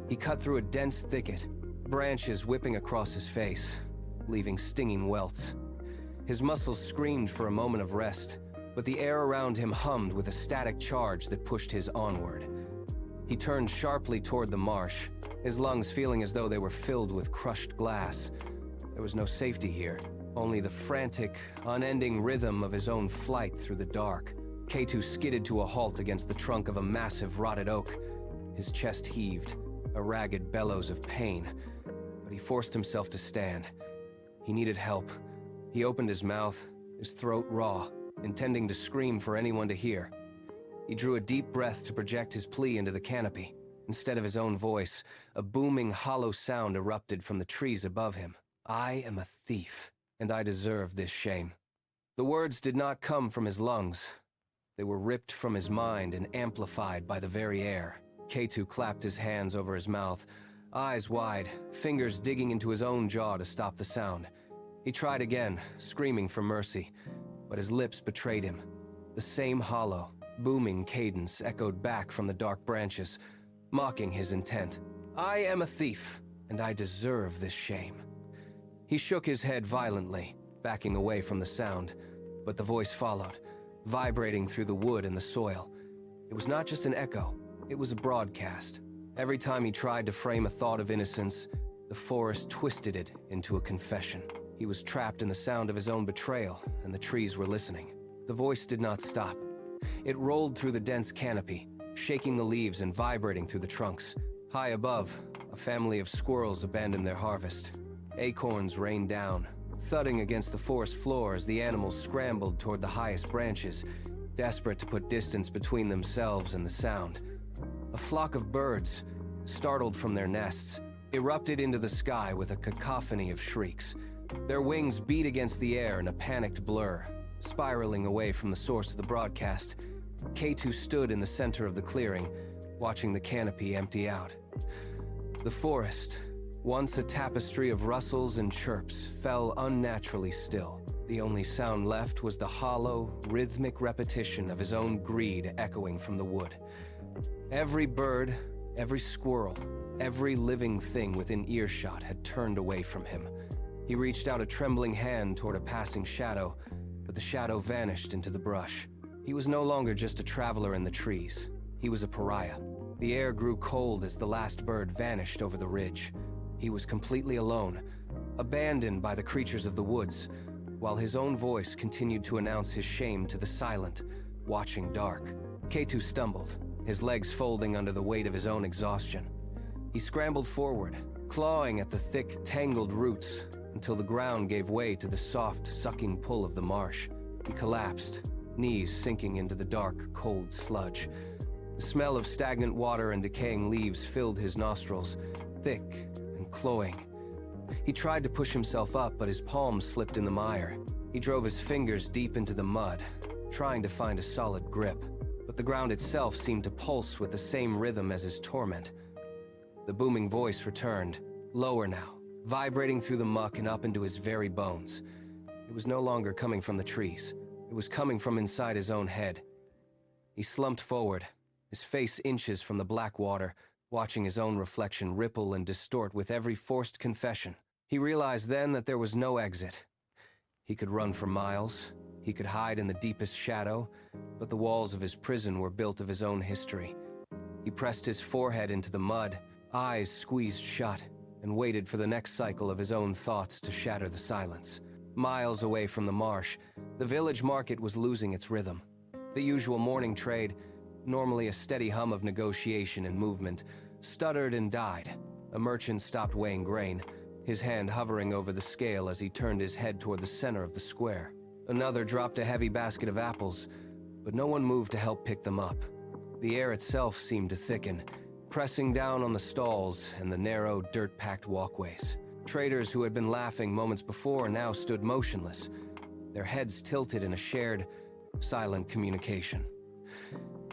He cut through a dense thicket, branches whipping across his face, leaving stinging welts. His muscles screamed for a moment of rest, but the air around him hummed with a static charge that pushed his onward. He turned sharply toward the marsh, his lungs feeling as though they were filled with crushed glass. There was no safety here, only the frantic, unending rhythm of his own flight through the dark. K2 skidded to a halt against the trunk of a massive rotted oak. His chest heaved, a ragged bellows of pain, but he forced himself to stand. He needed help. He opened his mouth, his throat raw, intending to scream for anyone to hear. He drew a deep breath to project his plea into the canopy. Instead of his own voice, a booming, hollow sound erupted from the trees above him. I am a thief, and I deserve this shame. The words did not come from his lungs. They were ripped from his mind and amplified by the very air. K2 clapped his hands over his mouth, eyes wide, fingers digging into his own jaw to stop the sound. He tried again, screaming for mercy, but his lips betrayed him. The same hollow, booming cadence echoed back from the dark branches, mocking his intent. I am a thief, and I deserve this shame. He shook his head violently, backing away from the sound, but the voice followed, vibrating through the wood and the soil. It was not just an echo, it was a broadcast. Every time he tried to frame a thought of innocence, the forest twisted it into a confession. He was trapped in the sound of his own betrayal, and the trees were listening. The voice did not stop. It rolled through the dense canopy, shaking the leaves and vibrating through the trunks. High above, a family of squirrels abandoned their harvest. Acorns rained down, thudding against the forest floor as the animals scrambled toward the highest branches, desperate to put distance between themselves and the sound. A flock of birds, startled from their nests, erupted into the sky with a cacophony of shrieks. Their wings beat against the air in a panicked blur, spiraling away from the source of the broadcast. K2 stood in the center of the clearing, watching the canopy empty out. The forest, once a tapestry of rustles and chirps, fell unnaturally still. The only sound left was the hollow, rhythmic repetition of his own greed echoing from the wood. Every bird, every squirrel, every living thing within earshot had turned away from him. He reached out a trembling hand toward a passing shadow, but the shadow vanished into the brush. He was no longer just a traveler in the trees. He was a pariah. The air grew cold as the last bird vanished over the ridge. He was completely alone, abandoned by the creatures of the woods, while his own voice continued to announce his shame to the silent, watching dark. K2 stumbled, his legs folding under the weight of his own exhaustion. He scrambled forward, clawing at the thick, tangled roots, until the ground gave way to the soft, sucking pull of the marsh. He collapsed, knees sinking into the dark, cold sludge. The smell of stagnant water and decaying leaves filled his nostrils, thick and cloying. He tried to push himself up, but his palms slipped in the mire. He drove his fingers deep into the mud, trying to find a solid grip, but the ground itself seemed to pulse with the same rhythm as his torment. The booming voice returned, lower now, vibrating through the muck and up into his very bones. It was no longer coming from the trees. It was coming from inside his own head. He slumped forward, his face inches from the black water, watching his own reflection ripple and distort with every forced confession. He realized then that there was no exit. He could run for miles, he could hide in the deepest shadow, but the walls of his prison were built of his own history. He pressed his forehead into the mud, eyes squeezed shut, and waited for the next cycle of his own thoughts to shatter the silence. Miles away from the marsh, the village market was losing its rhythm. The usual morning trade, normally a steady hum of negotiation and movement, stuttered and died. A merchant stopped weighing grain, his hand hovering over the scale as he turned his head toward the center of the square. Another dropped a heavy basket of apples, but no one moved to help pick them up. The air itself seemed to thicken, pressing down on the stalls and the narrow, dirt-packed walkways. Traders who had been laughing moments before now stood motionless, their heads tilted in a shared, silent communication.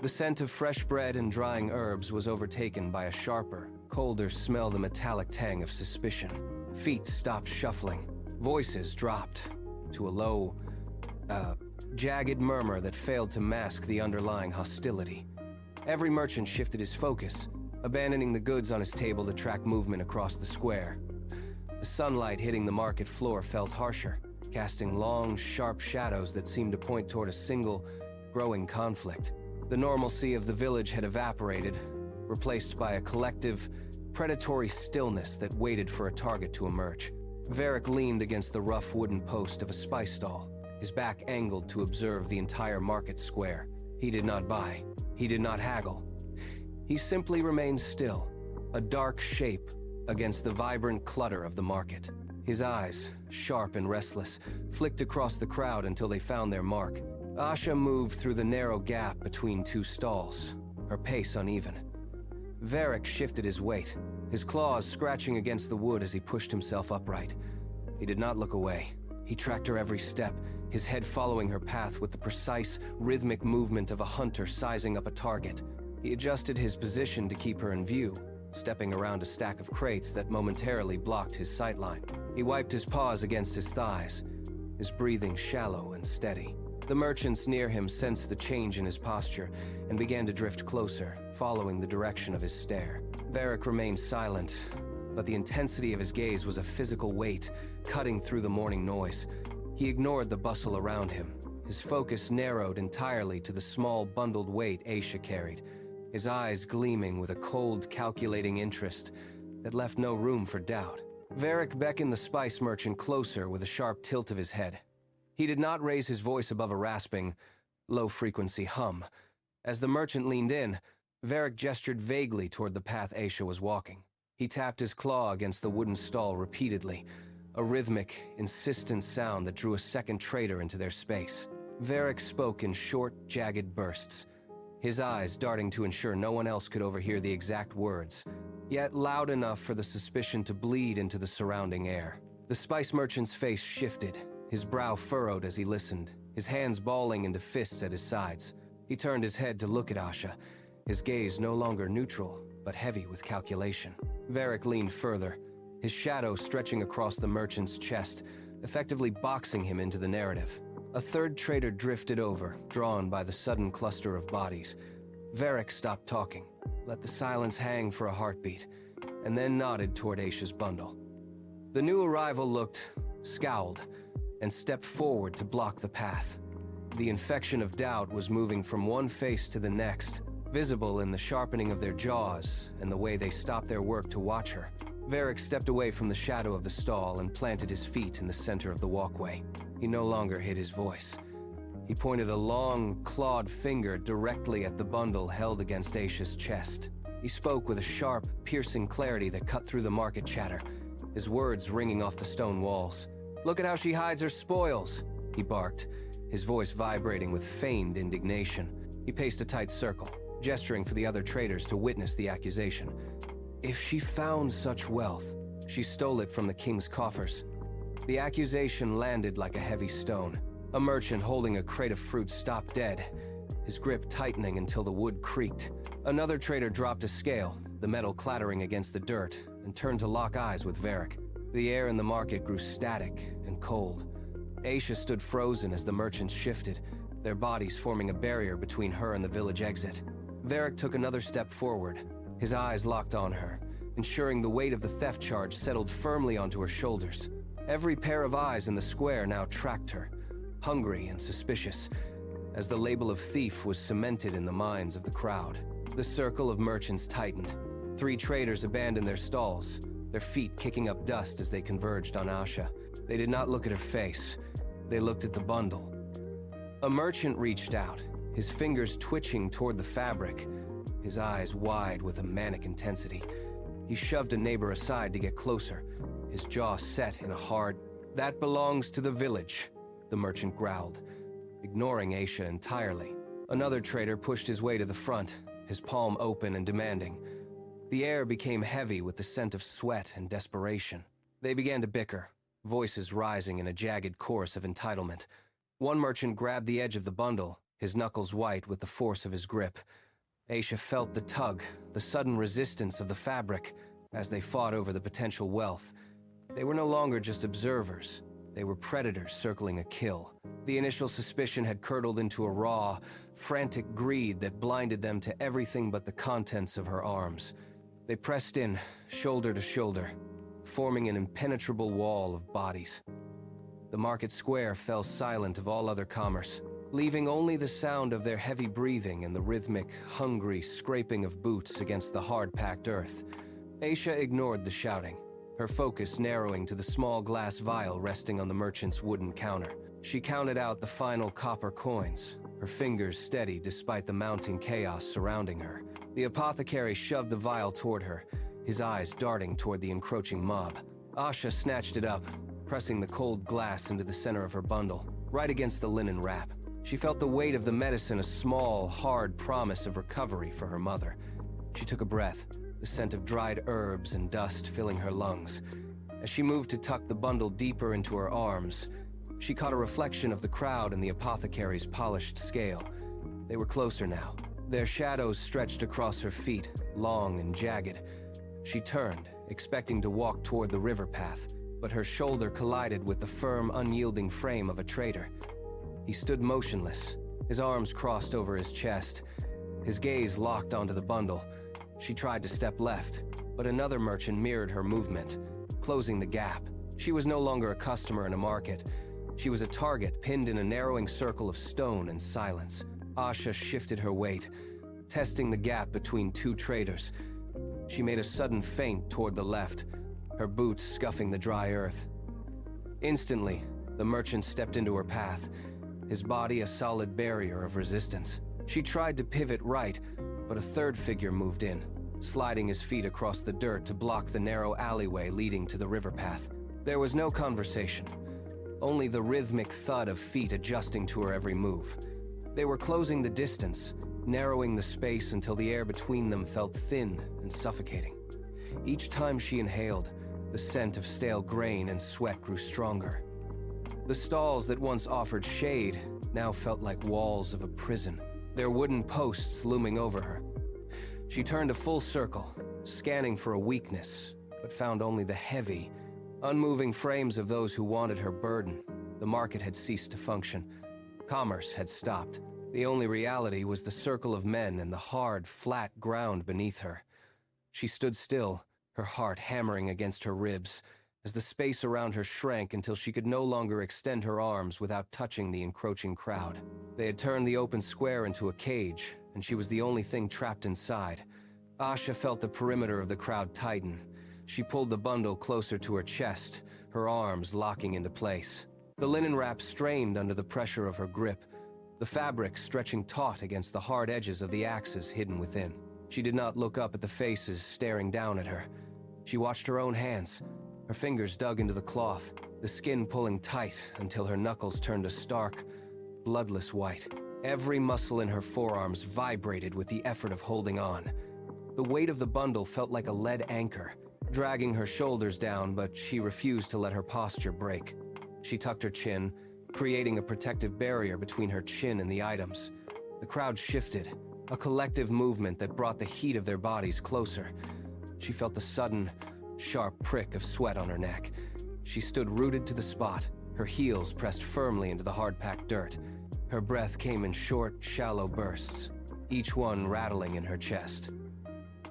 The scent of fresh bread and drying herbs was overtaken by a sharper, colder smell, the metallic tang of suspicion. Feet stopped shuffling. Voices dropped to a low, jagged murmur that failed to mask the underlying hostility. Every merchant shifted his focus, abandoning the goods on his table to track movement across the square. The sunlight hitting the market floor felt harsher, casting long, sharp shadows that seemed to point toward a single, growing conflict. The normalcy of the village had evaporated, replaced by a collective, predatory stillness that waited for a target to emerge. Varric leaned against the rough wooden post of a spice stall, his back angled to observe the entire market square. He did not buy. He did not haggle. He simply remained still, a dark shape against the vibrant clutter of the market. His eyes, sharp and restless, flicked across the crowd until they found their mark. Asha moved through the narrow gap between two stalls, her pace uneven. Varric shifted his weight, his claws scratching against the wood as he pushed himself upright. He did not look away. He tracked her every step, his head following her path with the precise, rhythmic movement of a hunter sizing up a target. He adjusted his position to keep her in view, stepping around a stack of crates that momentarily blocked his sightline. He wiped his paws against his thighs, his breathing shallow and steady. The merchants near him sensed the change in his posture and began to drift closer, following the direction of his stare. Varric remained silent, but the intensity of his gaze was a physical weight, cutting through the morning noise. He ignored the bustle around him. His focus narrowed entirely to the small, bundled weight Aisha carried, his eyes gleaming with a cold, calculating interest that left no room for doubt. Varric beckoned the spice merchant closer with a sharp tilt of his head. He did not raise his voice above a rasping, low-frequency hum. As the merchant leaned in, Varric gestured vaguely toward the path Aisha was walking. He tapped his claw against the wooden stall repeatedly, a rhythmic, insistent sound that drew a second trader into their space. Varric spoke in short, jagged bursts, his eyes darting to ensure no one else could overhear the exact words, yet loud enough for the suspicion to bleed into the surrounding air. The spice merchant's face shifted, his brow furrowed as he listened, his hands balling into fists at his sides. He turned his head to look at Asha, his gaze no longer neutral, but heavy with calculation. Varric leaned further, his shadow stretching across the merchant's chest, effectively boxing him into the narrative. A third trader drifted over, drawn by the sudden cluster of bodies. Varric stopped talking, let the silence hang for a heartbeat, and then nodded toward Aisha's bundle. The new arrival scowled, and stepped forward to block the path. The infection of doubt was moving from one face to the next, visible in the sharpening of their jaws and the way they stopped their work to watch her. Varric stepped away from the shadow of the stall and planted his feet in the center of the walkway. He no longer hid his voice. He pointed a long, clawed finger directly at the bundle held against Aisha's chest. He spoke with a sharp, piercing clarity that cut through the market chatter, his words ringing off the stone walls. "Look at how she hides her spoils," he barked, his voice vibrating with feigned indignation. He paced a tight circle, gesturing for the other traders to witness the accusation. If she found such wealth, she stole it from the king's coffers. The accusation landed like a heavy stone. A merchant holding a crate of fruit stopped dead, his grip tightening until the wood creaked. Another trader dropped a scale, the metal clattering against the dirt, and turned to lock eyes with Varric. The air in the market grew static and cold. Aisha stood frozen as the merchants shifted, their bodies forming a barrier between her and the village exit. Varric took another step forward, his eyes locked on her, ensuring the weight of the theft charge settled firmly onto her shoulders. Every pair of eyes in the square now tracked her, hungry and suspicious, as the label of thief was cemented in the minds of the crowd. The circle of merchants tightened. 3 traders abandoned their stalls, their feet kicking up dust as they converged on Asha. They did not look at her face. They looked at the bundle. A merchant reached out, his fingers twitching toward the fabric, his eyes wide with a manic intensity. He shoved a neighbor aside to get closer, his jaw set in a hard, "That belongs to the village," the merchant growled, ignoring Aisha entirely. Another trader pushed his way to the front, his palm open and demanding, The air became heavy with the scent of sweat and desperation. They began to bicker, voices rising in a jagged chorus of entitlement. One merchant grabbed the edge of the bundle, his knuckles white with the force of his grip. Aisha felt the tug, the sudden resistance of the fabric, as they fought over the potential wealth. They were no longer just observers. They were predators circling a kill. The initial suspicion had curdled into a raw, frantic greed that blinded them to everything but the contents of her arms. They pressed in, shoulder to shoulder, forming an impenetrable wall of bodies. The market square fell silent of all other commerce, leaving only the sound of their heavy breathing and the rhythmic, hungry scraping of boots against the hard-packed earth. Aisha ignored the shouting, her focus narrowing to the small glass vial resting on the merchant's wooden counter. She counted out the final copper coins, her fingers steady despite the mounting chaos surrounding her. The apothecary shoved the vial toward her, his eyes darting toward the encroaching mob. Asha snatched it up, pressing the cold glass into the center of her bundle, right against the linen wrap. She felt the weight of the medicine, a small, hard promise of recovery for her mother. She took a breath, the scent of dried herbs and dust filling her lungs. As she moved to tuck the bundle deeper into her arms, she caught a reflection of the crowd in the apothecary's polished scale. They were closer now. Their shadows stretched across her feet, long and jagged. She turned, expecting to walk toward the river path, but her shoulder collided with the firm, unyielding frame of a trader. He stood motionless, his arms crossed over his chest, his gaze locked onto the bundle. She tried to step left, but another merchant mirrored her movement, closing the gap. She was no longer a customer in a market. She was a target pinned in a narrowing circle of stone and silence. Asha shifted her weight, testing the gap between two traders. She made a sudden feint toward the left, her boots scuffing the dry earth. Instantly, the merchant stepped into her path, his body a solid barrier of resistance. She tried to pivot right, but a third figure moved in, sliding his feet across the dirt to block the narrow alleyway leading to the river path. There was no conversation, only the rhythmic thud of feet adjusting to her every move. They were closing the distance, narrowing the space until the air between them felt thin and suffocating. Each time she inhaled, the scent of stale grain and sweat grew stronger. The stalls that once offered shade now felt like walls of a prison, their wooden posts looming over her. She turned a full circle, scanning for a weakness, but found only the heavy, unmoving frames of those who wanted her burden. The market had ceased to function. Commerce had stopped. The only reality was the circle of men and the hard, flat ground beneath her. She stood still, her heart hammering against her ribs, as the space around her shrank until she could no longer extend her arms without touching the encroaching crowd. They had turned the open square into a cage, and she was the only thing trapped inside. Asha felt the perimeter of the crowd tighten. She pulled the bundle closer to her chest, her arms locking into place. The linen wrap strained under the pressure of her grip, the fabric stretching taut against the hard edges of the axes hidden within. She did not look up at the faces staring down at her. She watched her own hands. Her fingers dug into the cloth, the skin pulling tight until her knuckles turned a stark, bloodless white. Every muscle in her forearms vibrated with the effort of holding on. The weight of the bundle felt like a lead anchor, dragging her shoulders down, but she refused to let her posture break. She tucked her chin, creating a protective barrier between her chin and the items. The crowd shifted, a collective movement that brought the heat of their bodies closer. She felt the sudden, sharp prick of sweat on her neck. She stood rooted to the spot, her heels pressed firmly into the hard-packed dirt. Her breath came in short, shallow bursts, each one rattling in her chest.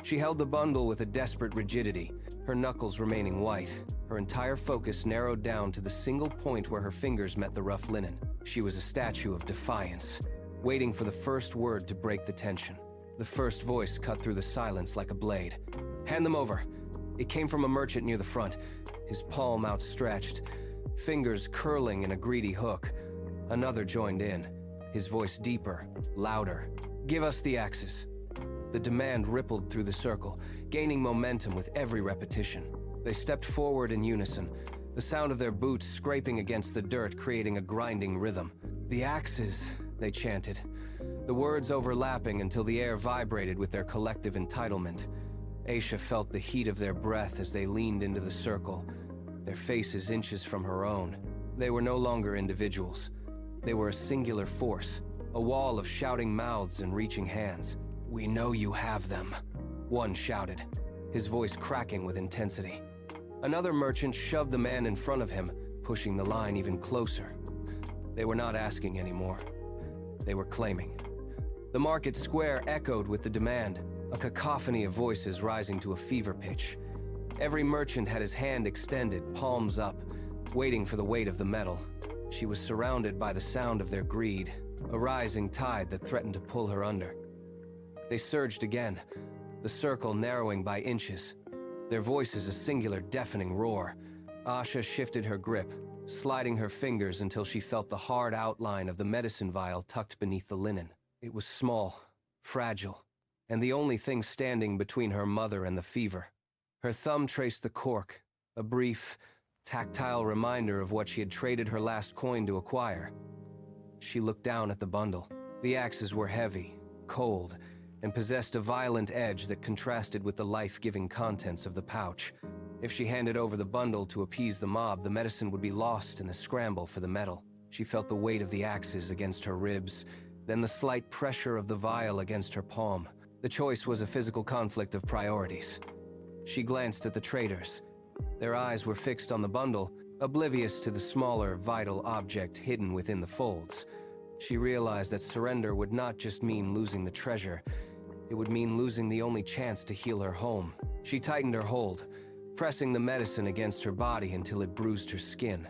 She held the bundle with a desperate rigidity, her knuckles remaining white, her entire focus narrowed down to the single point where her fingers met the rough linen. She was a statue of defiance, waiting for the first word to break the tension. The first voice cut through the silence like a blade. "Hand them over." It came from a merchant near the front, his palm outstretched, fingers curling in a greedy hook. Another joined in, his voice deeper, louder. "Give us the axes." The demand rippled through the circle, gaining momentum with every repetition. They stepped forward in unison, the sound of their boots scraping against the dirt creating a grinding rhythm. "The axes," they chanted, the words overlapping until the air vibrated with their collective entitlement. Aisha felt the heat of their breath as they leaned into the circle, their faces inches from her own. They were no longer individuals. They were a singular force, a wall of shouting mouths and reaching hands. "We know you have them," one shouted, his voice cracking with intensity. Another merchant shoved the man in front of him, pushing the line even closer. They were not asking anymore. They were claiming. The market square echoed with the demand, a cacophony of voices rising to a fever pitch. Every merchant had his hand extended, palms up, waiting for the weight of the metal. She was surrounded by the sound of their greed, a rising tide that threatened to pull her under. They surged again, the circle narrowing by inches, their voices a singular deafening roar. Asha shifted her grip, sliding her fingers until she felt the hard outline of the medicine vial tucked beneath the linen. It was small, fragile, and the only thing standing between her mother and the fever. Her thumb traced the cork, a brief, tactile reminder of what she had traded her last coin to acquire. She looked down at the bundle. The axes were heavy, cold, and possessed a violent edge that contrasted with the life-giving contents of the pouch. If she handed over the bundle to appease the mob, the medicine would be lost in the scramble for the metal. She felt the weight of the axes against her ribs, then the slight pressure of the vial against her palm. The choice was a physical conflict of priorities. She glanced at the traders. Their eyes were fixed on the bundle, oblivious to the smaller, vital object hidden within the folds. She realized that surrender would not just mean losing the treasure, it would mean losing the only chance to heal her home. She tightened her hold, pressing the medicine against her body until it bruised her skin.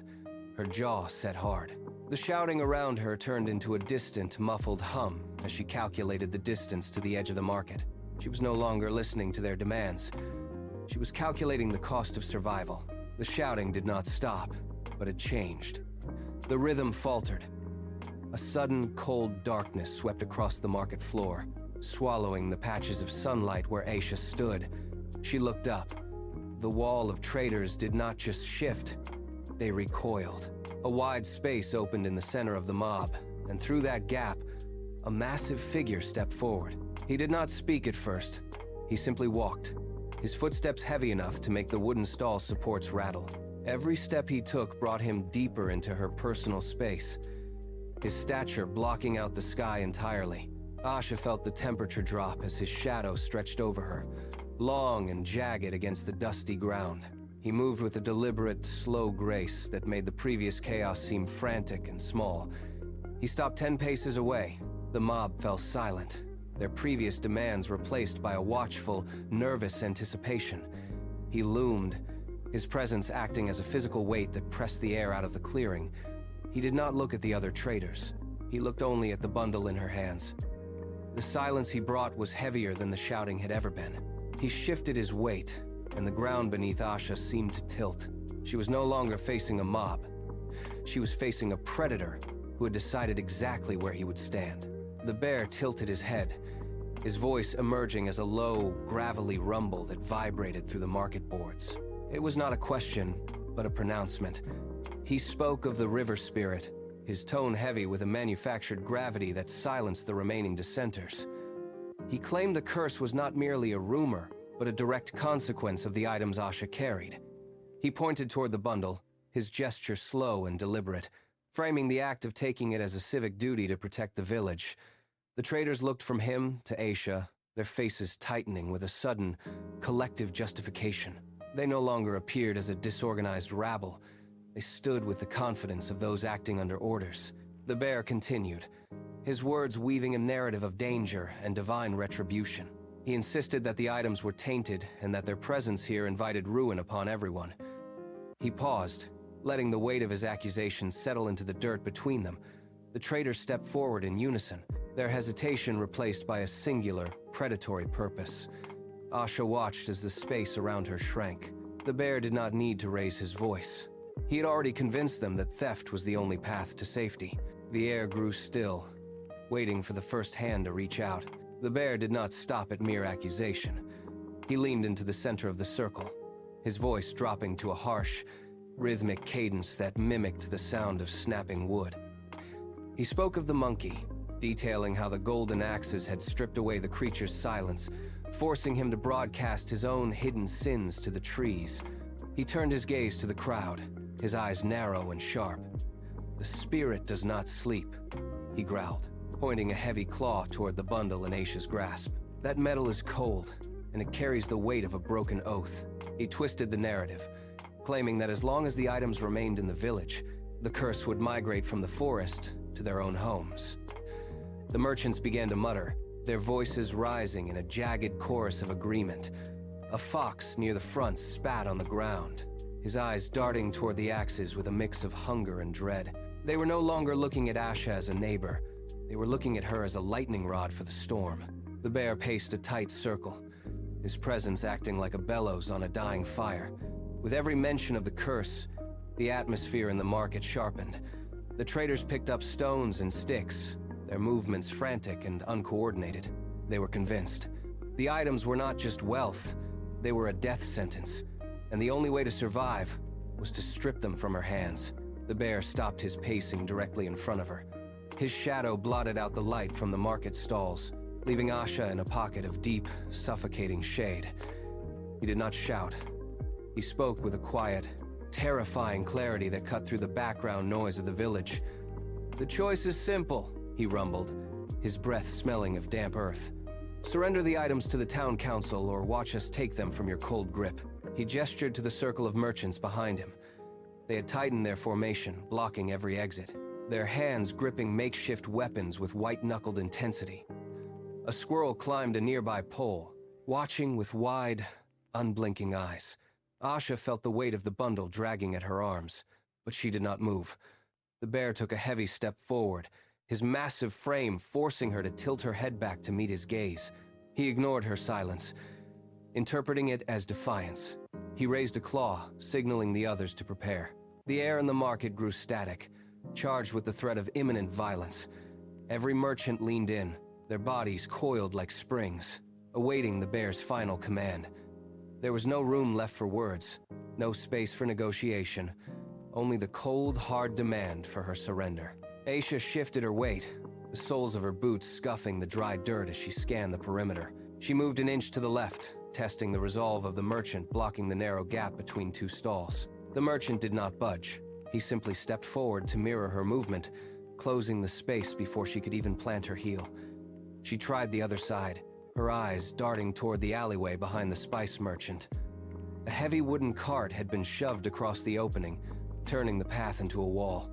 Her jaw set hard. The shouting around her turned into a distant, muffled hum as she calculated the distance to the edge of the market. She was no longer listening to their demands. She was calculating the cost of survival. The shouting did not stop, but it changed. The rhythm faltered. A sudden, cold darkness swept across the market floor, swallowing the patches of sunlight where Aisha stood. She looked up. The wall of traders did not just shift, they recoiled. A wide space opened in the center of the mob, and through that gap, a massive figure stepped forward. He did not speak at first. He simply walked, his footsteps heavy enough to make the wooden stall supports rattle. Every step he took brought him deeper into her personal space, his stature blocking out the sky entirely. Asha felt the temperature drop as his shadow stretched over her, long and jagged against the dusty ground. He moved with a deliberate, slow grace that made the previous chaos seem frantic and small. He stopped 10 paces away. The mob fell silent, their previous demands replaced by a watchful, nervous anticipation. He loomed, his presence acting as a physical weight that pressed the air out of the clearing. He did not look at the other traders. He looked only at the bundle in her hands. The silence he brought was heavier than the shouting had ever been. He shifted his weight, and the ground beneath Asha seemed to tilt. She was no longer facing a mob. She was facing a predator who had decided exactly where he would stand. The bear tilted his head, his voice emerging as a low, gravelly rumble that vibrated through the market boards. It was not a question, but a pronouncement. He spoke of the river spirit, his tone heavy with a manufactured gravity that silenced the remaining dissenters. He claimed the curse was not merely a rumor, but a direct consequence of the items Asha carried. He pointed toward the bundle, his gesture slow and deliberate, framing the act of taking it as a civic duty to protect the village. The traders looked from him to Aisha, their faces tightening with a sudden, collective justification. They no longer appeared as a disorganized rabble. They stood with the confidence of those acting under orders. The bear continued, his words weaving a narrative of danger and divine retribution. He insisted that the items were tainted and that their presence here invited ruin upon everyone. He paused, letting the weight of his accusations settle into the dirt between them. The traders stepped forward in unison, their hesitation replaced by a singular, predatory purpose. Asha watched as the space around her shrank. The bear did not need to raise his voice. He had already convinced them that theft was the only path to safety. The air grew still, waiting for the first hand to reach out. The bear did not stop at mere accusation. He leaned into the center of the circle, his voice dropping to a harsh, rhythmic cadence that mimicked the sound of snapping wood. He spoke of the monkey, detailing how the golden axes had stripped away the creature's silence, forcing him to broadcast his own hidden sins to the trees. He turned his gaze to the crowd, his eyes narrow and sharp. "The spirit does not sleep," he growled, pointing a heavy claw toward the bundle in Aisha's grasp. "That metal is cold, and it carries the weight of a broken oath." He twisted the narrative, claiming that as long as the items remained in the village, the curse would migrate from the forest to their own homes. The merchants began to mutter, their voices rising in a jagged chorus of agreement. A fox near the front spat on the ground, his eyes darting toward the axes with a mix of hunger and dread. They were no longer looking at Asha as a neighbor. They were looking at her as a lightning rod for the storm. The bear paced a tight circle, his presence acting like a bellows on a dying fire. With every mention of the curse, the atmosphere in the market sharpened. The traders picked up stones and sticks, their movements frantic and uncoordinated. They were convinced. The items were not just wealth, they were a death sentence, and the only way to survive was to strip them from her hands. The bear stopped his pacing directly in front of her. His shadow blotted out the light from the market stalls, leaving Asha in a pocket of deep, suffocating shade. He did not shout. He spoke with a quiet, terrifying clarity that cut through the background noise of the village. "The choice is simple," he rumbled, his breath smelling of damp earth. "Surrender the items to the town council or watch us take them from your cold grip." He gestured to the circle of merchants behind him. They had tightened their formation, blocking every exit, their hands gripping makeshift weapons with white-knuckled intensity. A squirrel climbed a nearby pole, watching with wide, unblinking eyes. Asha felt the weight of the bundle dragging at her arms, but she did not move. The bear took a heavy step forward, his massive frame forcing her to tilt her head back to meet his gaze. He ignored her silence, interpreting it as defiance. He raised a claw, signaling the others to prepare. The air in the market grew static, charged with the threat of imminent violence. Every merchant leaned in, their bodies coiled like springs, awaiting the bear's final command. There was no room left for words, no space for negotiation, only the cold, hard demand for her surrender. Aisha shifted her weight, the soles of her boots scuffing the dry dirt as she scanned the perimeter. She moved an inch to the left, testing the resolve of the merchant blocking the narrow gap between two stalls. The merchant did not budge. He simply stepped forward to mirror her movement, closing the space before she could even plant her heel. She tried the other side, her eyes darting toward the alleyway behind the spice merchant. A heavy wooden cart had been shoved across the opening, turning the path into a wall.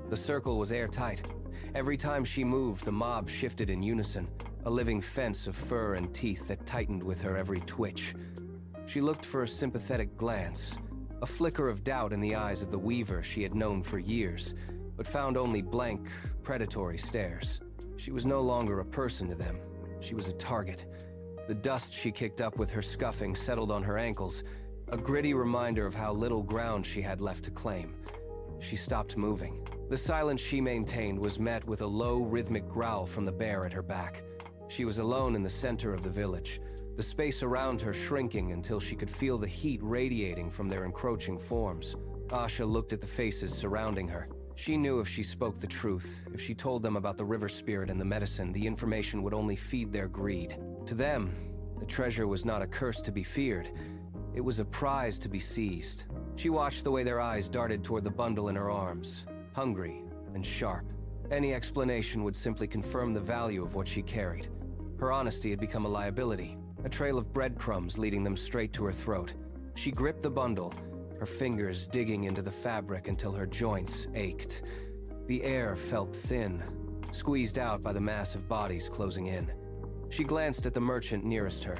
The circle was airtight. Every time she moved, the mob shifted in unison, a living fence of fur and teeth that tightened with her every twitch. She looked for a sympathetic glance, a flicker of doubt in the eyes of the weaver she had known for years, but found only blank, predatory stares. She was no longer a person to them. She was a target. The dust she kicked up with her scuffing settled on her ankles, a gritty reminder of how little ground she had left to claim. She stopped moving. The silence she maintained was met with a low, rhythmic growl from the bear at her back. She was alone in the center of the village, the space around her shrinking until she could feel the heat radiating from their encroaching forms. Asha looked at the faces surrounding her. She knew if she spoke the truth, if she told them about the river spirit and the medicine, the information would only feed their greed. To them, the treasure was not a curse to be feared. It was a prize to be seized. She watched the way their eyes darted toward the bundle in her arms, hungry and sharp. Any explanation would simply confirm the value of what she carried. Her honesty had become a liability, a trail of breadcrumbs leading them straight to her throat. She gripped the bundle, her fingers digging into the fabric until her joints ached. The air felt thin, squeezed out by the mass of bodies closing in. She glanced at the merchant nearest her.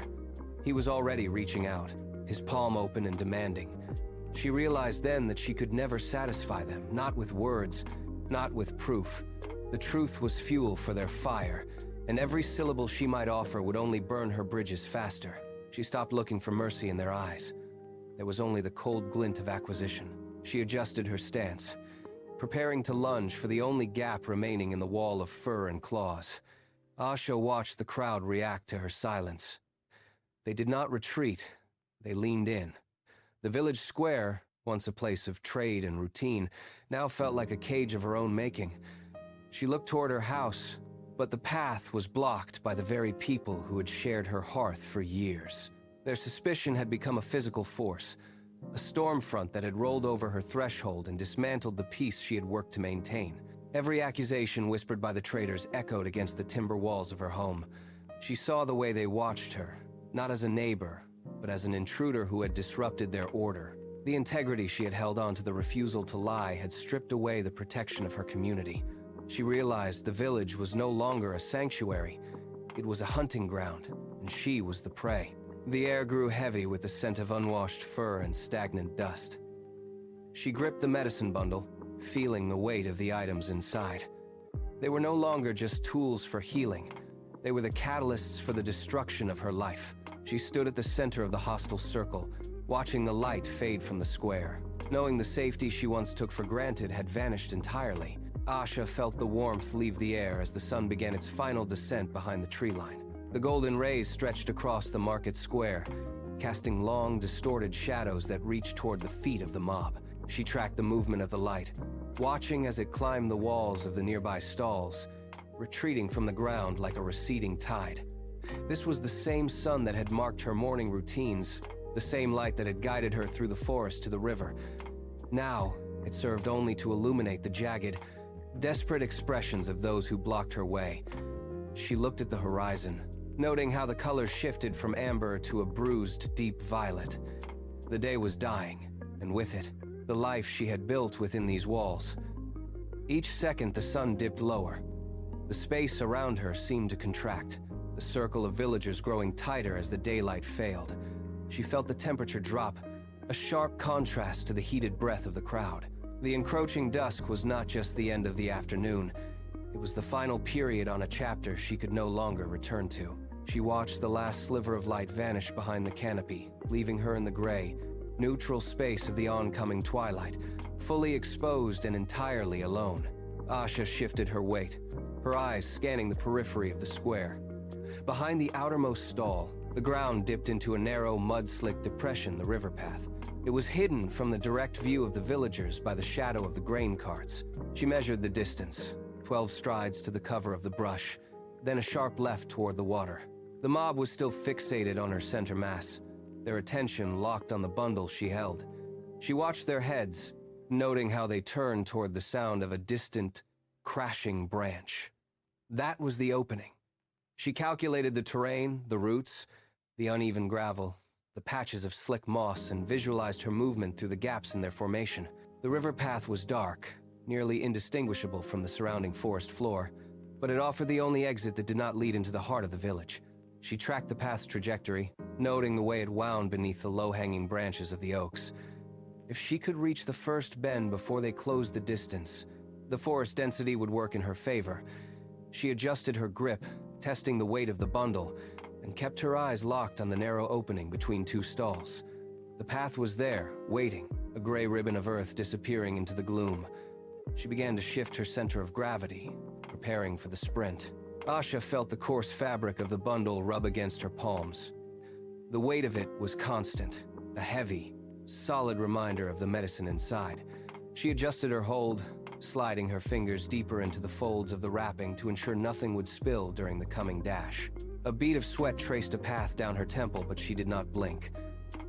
He was already reaching out, his palm open and demanding. She realized then that she could never satisfy them, not with words, not with proof. The truth was fuel for their fire, and every syllable she might offer would only burn her bridges faster. She stopped looking for mercy in their eyes. There was only the cold glint of acquisition. She adjusted her stance, preparing to lunge for the only gap remaining in the wall of fur and claws. Asha watched the crowd react to her silence. They did not retreat, they leaned in. The village square, once a place of trade and routine, now felt like a cage of her own making. She looked toward her house, But the path was blocked by the very people who had shared her hearth for years. Their suspicion had become a physical force, a storm front that had rolled over her threshold and dismantled the peace she had worked to maintain. Every accusation whispered by the traders echoed against the timber walls of her home. She saw the way they watched her, not as a neighbor, but as an intruder who had disrupted their order. The integrity she had held on to the refusal to lie had stripped away the protection of her community. She realized the village was no longer a sanctuary. It was a hunting ground, and she was the prey. The air grew heavy with the scent of unwashed fur and stagnant dust. She gripped the medicine bundle, feeling the weight of the items inside. They were no longer just tools for healing. They were the catalysts for the destruction of her life. She stood at the center of the hostile circle, watching the light fade from the square. Knowing the safety she once took for granted had vanished entirely, Asha felt the warmth leave the air as the sun began its final descent behind the tree line. The golden rays stretched across the market square, casting long, distorted shadows that reached toward the feet of the mob. She tracked the movement of the light, watching as it climbed the walls of the nearby stalls, retreating from the ground like a receding tide. This was the same sun that had marked her morning routines, the same light that had guided her through the forest to the river. Now, it served only to illuminate the jagged, desperate expressions of those who blocked her way. She looked at the horizon, noting how the colors shifted from amber to a bruised, deep violet. The day was dying, and with it, the life she had built within these walls. Each second the sun dipped lower. The space around her seemed to contract, the circle of villagers growing tighter as the daylight failed. She felt the temperature drop, a sharp contrast to the heated breath of the crowd. The encroaching dusk was not just the end of the afternoon, it was the final period on a chapter she could no longer return to. She watched the last sliver of light vanish behind the canopy, leaving her in the gray, neutral space of the oncoming twilight, fully exposed and entirely alone. Asha shifted her weight, her eyes scanning the periphery of the square. Behind the outermost stall, the ground dipped into a narrow, mud-slick depression, the river path. It was hidden from the direct view of the villagers by the shadow of the grain carts. She measured the distance, 12 strides to the cover of the brush, then a sharp left toward the water. The mob was still fixated on her center mass, their attention locked on the bundle she held. She watched their heads, noting how they turned toward the sound of a distant, crashing branch. That was the opening. She calculated the terrain, the roots, the uneven gravel, the patches of slick moss, and visualized her movement through the gaps in their formation. The river path was dark, nearly indistinguishable from the surrounding forest floor, but it offered the only exit that did not lead into the heart of the village. She tracked the path's trajectory, noting the way it wound beneath the low-hanging branches of the oaks. If she could reach the first bend before they closed the distance, the forest density would work in her favor. She adjusted her grip, testing the weight of the bundle, and kept her eyes locked on the narrow opening between two stalls. The path was there, waiting, a gray ribbon of earth disappearing into the gloom. She began to shift her center of gravity, preparing for the sprint. Asha felt the coarse fabric of the bundle rub against her palms. The weight of it was constant, a heavy, solid reminder of the medicine inside. She adjusted her hold, sliding her fingers deeper into the folds of the wrapping to ensure nothing would spill during the coming dash. A bead of sweat traced a path down her temple, but she did not blink.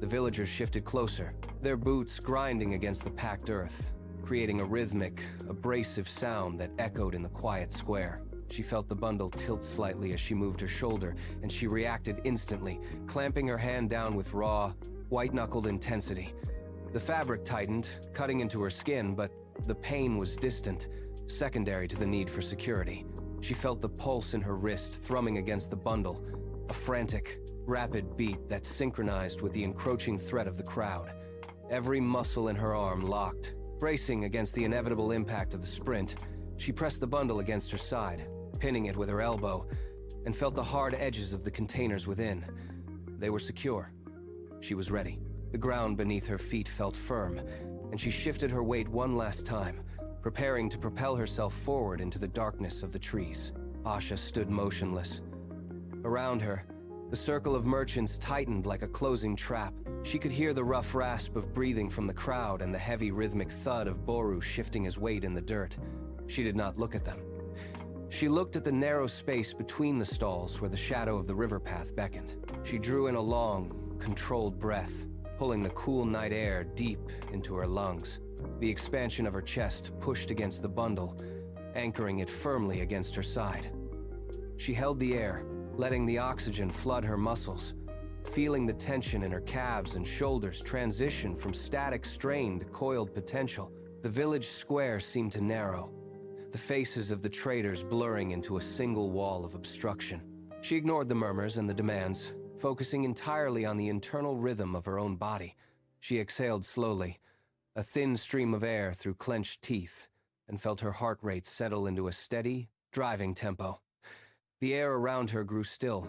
The villagers shifted closer, their boots grinding against the packed earth, creating a rhythmic, abrasive sound that echoed in the quiet square. She felt the bundle tilt slightly as she moved her shoulder, and she reacted instantly, clamping her hand down with raw, white-knuckled intensity. The fabric tightened, cutting into her skin, but the pain was distant, secondary to the need for security. She felt the pulse in her wrist thrumming against the bundle, a frantic, rapid beat that synchronized with the encroaching threat of the crowd. Every muscle in her arm locked. Bracing against the inevitable impact of the sprint, she pressed the bundle against her side, pinning it with her elbow, and felt the hard edges of the containers within. They were secure. She was ready. The ground beneath her feet felt firm, and she shifted her weight one last time, preparing to propel herself forward into the darkness of the trees. Asha stood motionless. Around her, the circle of merchants tightened like a closing trap. She could hear the rough rasp of breathing from the crowd and the heavy rhythmic thud of Boru shifting his weight in the dirt. She did not look at them. She looked at the narrow space between the stalls where the shadow of the river path beckoned. She drew in a long, controlled breath, pulling the cool night air deep into her lungs. The expansion of her chest pushed against the bundle, anchoring it firmly against her side. She held the air, letting the oxygen flood her muscles, feeling the tension in her calves and shoulders transition from static strain to coiled potential. The village square seemed to narrow, the faces of the traders blurring into a single wall of obstruction. She ignored the murmurs and the demands, focusing entirely on the internal rhythm of her own body. She exhaled slowly, a thin stream of air through clenched teeth, and felt her heart rate settle into a steady, driving tempo. The air around her grew still.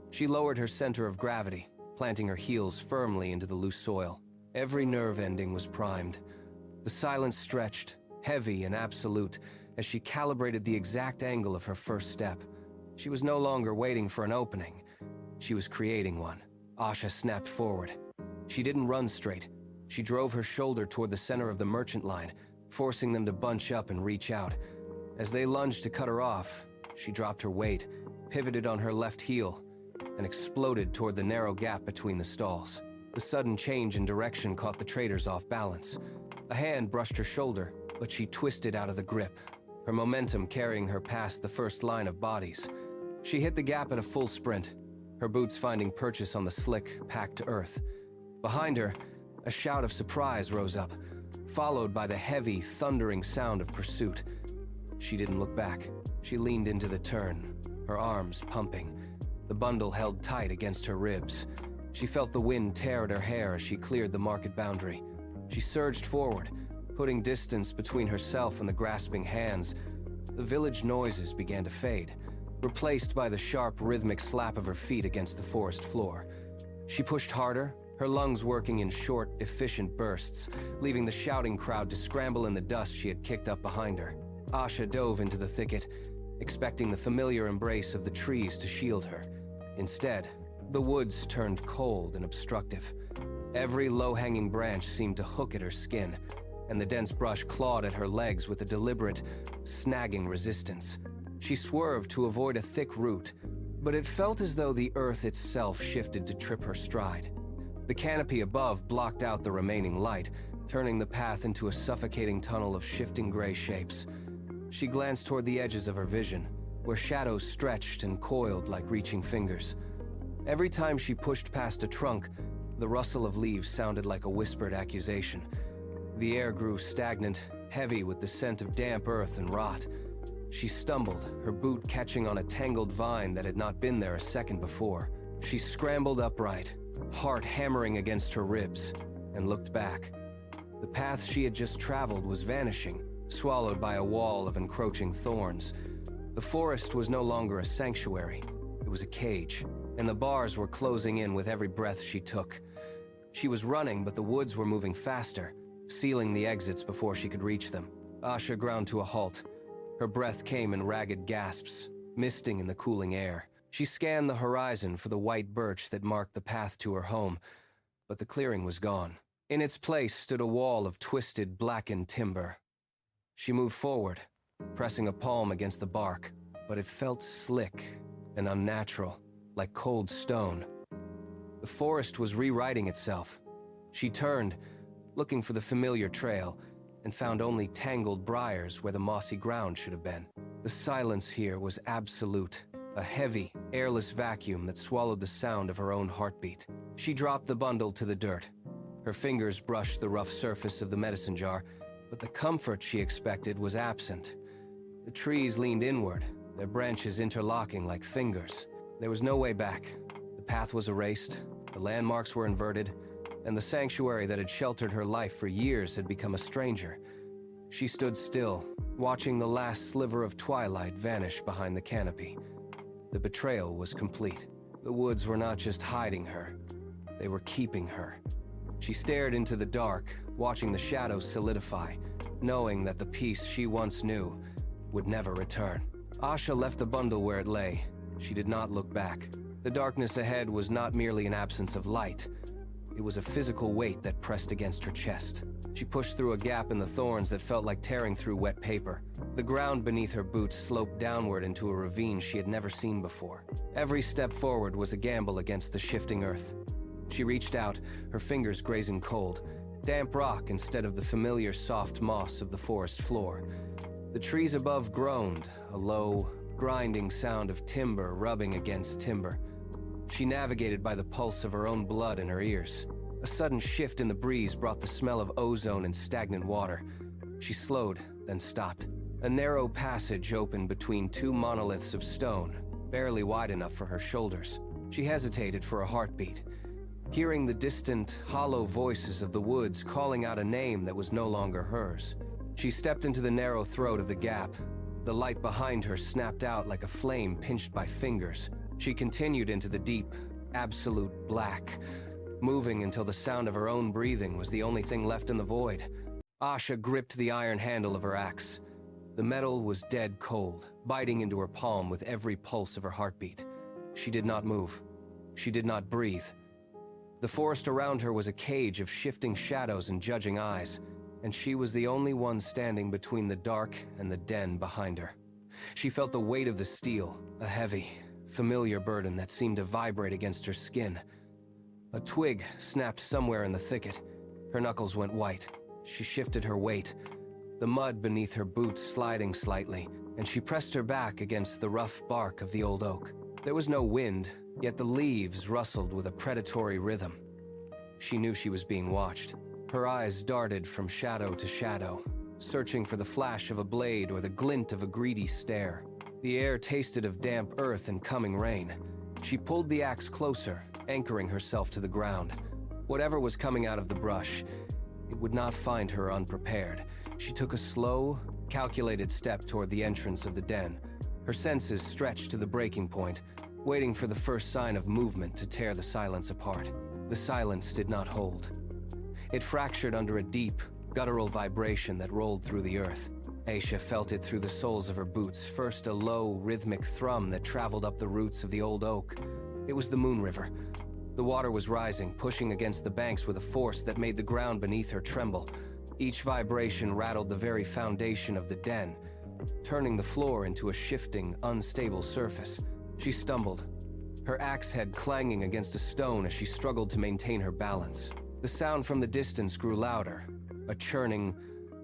She lowered her center of gravity, planting her heels firmly into the loose soil. Every nerve ending was primed. The silence stretched, heavy and absolute, as she calibrated the exact angle of her first step. She was no longer waiting for an opening. She was creating one. Asha snapped forward. She didn't run straight. She drove her shoulder toward the center of the merchant line, forcing them to bunch up and reach out. As they lunged to cut her off, she dropped her weight, pivoted on her left heel, and exploded toward the narrow gap between the stalls. The sudden change in direction caught the traders off balance. A hand brushed her shoulder, but she twisted out of the grip, her momentum carrying her past the first line of bodies. She hit the gap at a full sprint, her boots finding purchase on the slick, packed earth. Behind her, a shout of surprise rose up, followed by the heavy, thundering sound of pursuit. She didn't look back. She leaned into the turn, her arms pumping, the bundle held tight against her ribs. She felt the wind tear at her hair as she cleared the market boundary. She surged forward, putting distance between herself and the grasping hands. The village noises began to fade, replaced by the sharp, rhythmic slap of her feet against the forest floor. She pushed harder, her lungs working in short, efficient bursts, leaving the shouting crowd to scramble in the dust she had kicked up behind her. Asha dove into the thicket, expecting the familiar embrace of the trees to shield her. Instead, the woods turned cold and obstructive. Every low-hanging branch seemed to hook at her skin, and the dense brush clawed at her legs with a deliberate, snagging resistance. She swerved to avoid a thick root, but it felt as though the earth itself shifted to trip her stride. The canopy above blocked out the remaining light, turning the path into a suffocating tunnel of shifting gray shapes. She glanced toward the edges of her vision, where shadows stretched and coiled like reaching fingers. Every time she pushed past a trunk, the rustle of leaves sounded like a whispered accusation. The air grew stagnant, heavy with the scent of damp earth and rot. She stumbled, her boot catching on a tangled vine that had not been there a second before. She scrambled upright, heart hammering against her ribs, and looked back. The path she had just traveled was vanishing, swallowed by a wall of encroaching thorns. The forest was no longer a sanctuary. It was a cage, and the bars were closing in with every breath she took. She was running, but the woods were moving faster, sealing the exits before she could reach them. Asha ground to a halt. Her breath came in ragged gasps, misting in the cooling air. She scanned the horizon for the white birch that marked the path to her home, but the clearing was gone. In its place stood a wall of twisted, blackened timber. She moved forward, pressing a palm against the bark, but it felt slick and unnatural, like cold stone. The forest was rewriting itself. She turned, looking for the familiar trail, and found only tangled briars where the mossy ground should have been. The silence here was absolute, a heavy, airless vacuum that swallowed the sound of her own heartbeat. She dropped the bundle to the dirt. Her fingers brushed the rough surface of the medicine jar, but the comfort she expected was absent. The trees leaned inward, their branches interlocking like fingers. There was no way back. The path was erased, the landmarks were inverted, and the sanctuary that had sheltered her life for years had become a stranger. She stood still, watching the last sliver of twilight vanish behind the canopy. The betrayal was complete. The woods were not just hiding her, they were keeping her. She stared into the dark, watching the shadows solidify, knowing that the peace she once knew would never return. Asha left the bundle where it lay. She did not look back. The darkness ahead was not merely an absence of light. It was a physical weight that pressed against her chest. She pushed through a gap in the thorns that felt like tearing through wet paper. The ground beneath her boots sloped downward into a ravine she had never seen before. Every step forward was a gamble against the shifting earth. She reached out, her fingers grazing cold, damp rock instead of the familiar soft moss of the forest floor. The trees above groaned, a low, grinding sound of timber rubbing against timber. She navigated by the pulse of her own blood in her ears. A sudden shift in the breeze brought the smell of ozone and stagnant water. She slowed, then stopped. A narrow passage opened between two monoliths of stone, barely wide enough for her shoulders. She hesitated for a heartbeat, hearing the distant, hollow voices of the woods calling out a name that was no longer hers. She stepped into the narrow throat of the gap. The light behind her snapped out like a flame pinched by fingers. She continued into the deep, absolute black, moving until the sound of her own breathing was the only thing left in the void. Asha gripped the iron handle of her axe. The metal was dead cold, biting into her palm with every pulse of her heartbeat. She did not move. She did not breathe. The forest around her was a cage of shifting shadows and judging eyes, and she was the only one standing between the dark and the den behind her. She felt the weight of the steel, a heavy, familiar burden that seemed to vibrate against her skin. A twig snapped somewhere in the thicket. Her knuckles went white. She shifted her weight, the mud beneath her boots sliding slightly, and she pressed her back against the rough bark of the old oak. There was no wind, yet the leaves rustled with a predatory rhythm. She knew she was being watched. Her eyes darted from shadow to shadow, searching for the flash of a blade or the glint of a greedy stare. The air tasted of damp earth and coming rain. She pulled the axe closer, anchoring herself to the ground. Whatever was coming out of the brush, it would not find her unprepared. She took a slow, calculated step toward the entrance of the den. Her senses stretched to the breaking point, waiting for the first sign of movement to tear the silence apart. The silence did not hold. It fractured under a deep, guttural vibration that rolled through the earth. Aisha felt it through the soles of her boots, first a low, rhythmic thrum that traveled up the roots of the old oak. It was the Moon River. The water was rising, pushing against the banks with a force that made the ground beneath her tremble. Each vibration rattled the very foundation of the den, turning the floor into a shifting, unstable surface. She stumbled, her axe head clanging against a stone as she struggled to maintain her balance. The sound from the distance grew louder, a churning,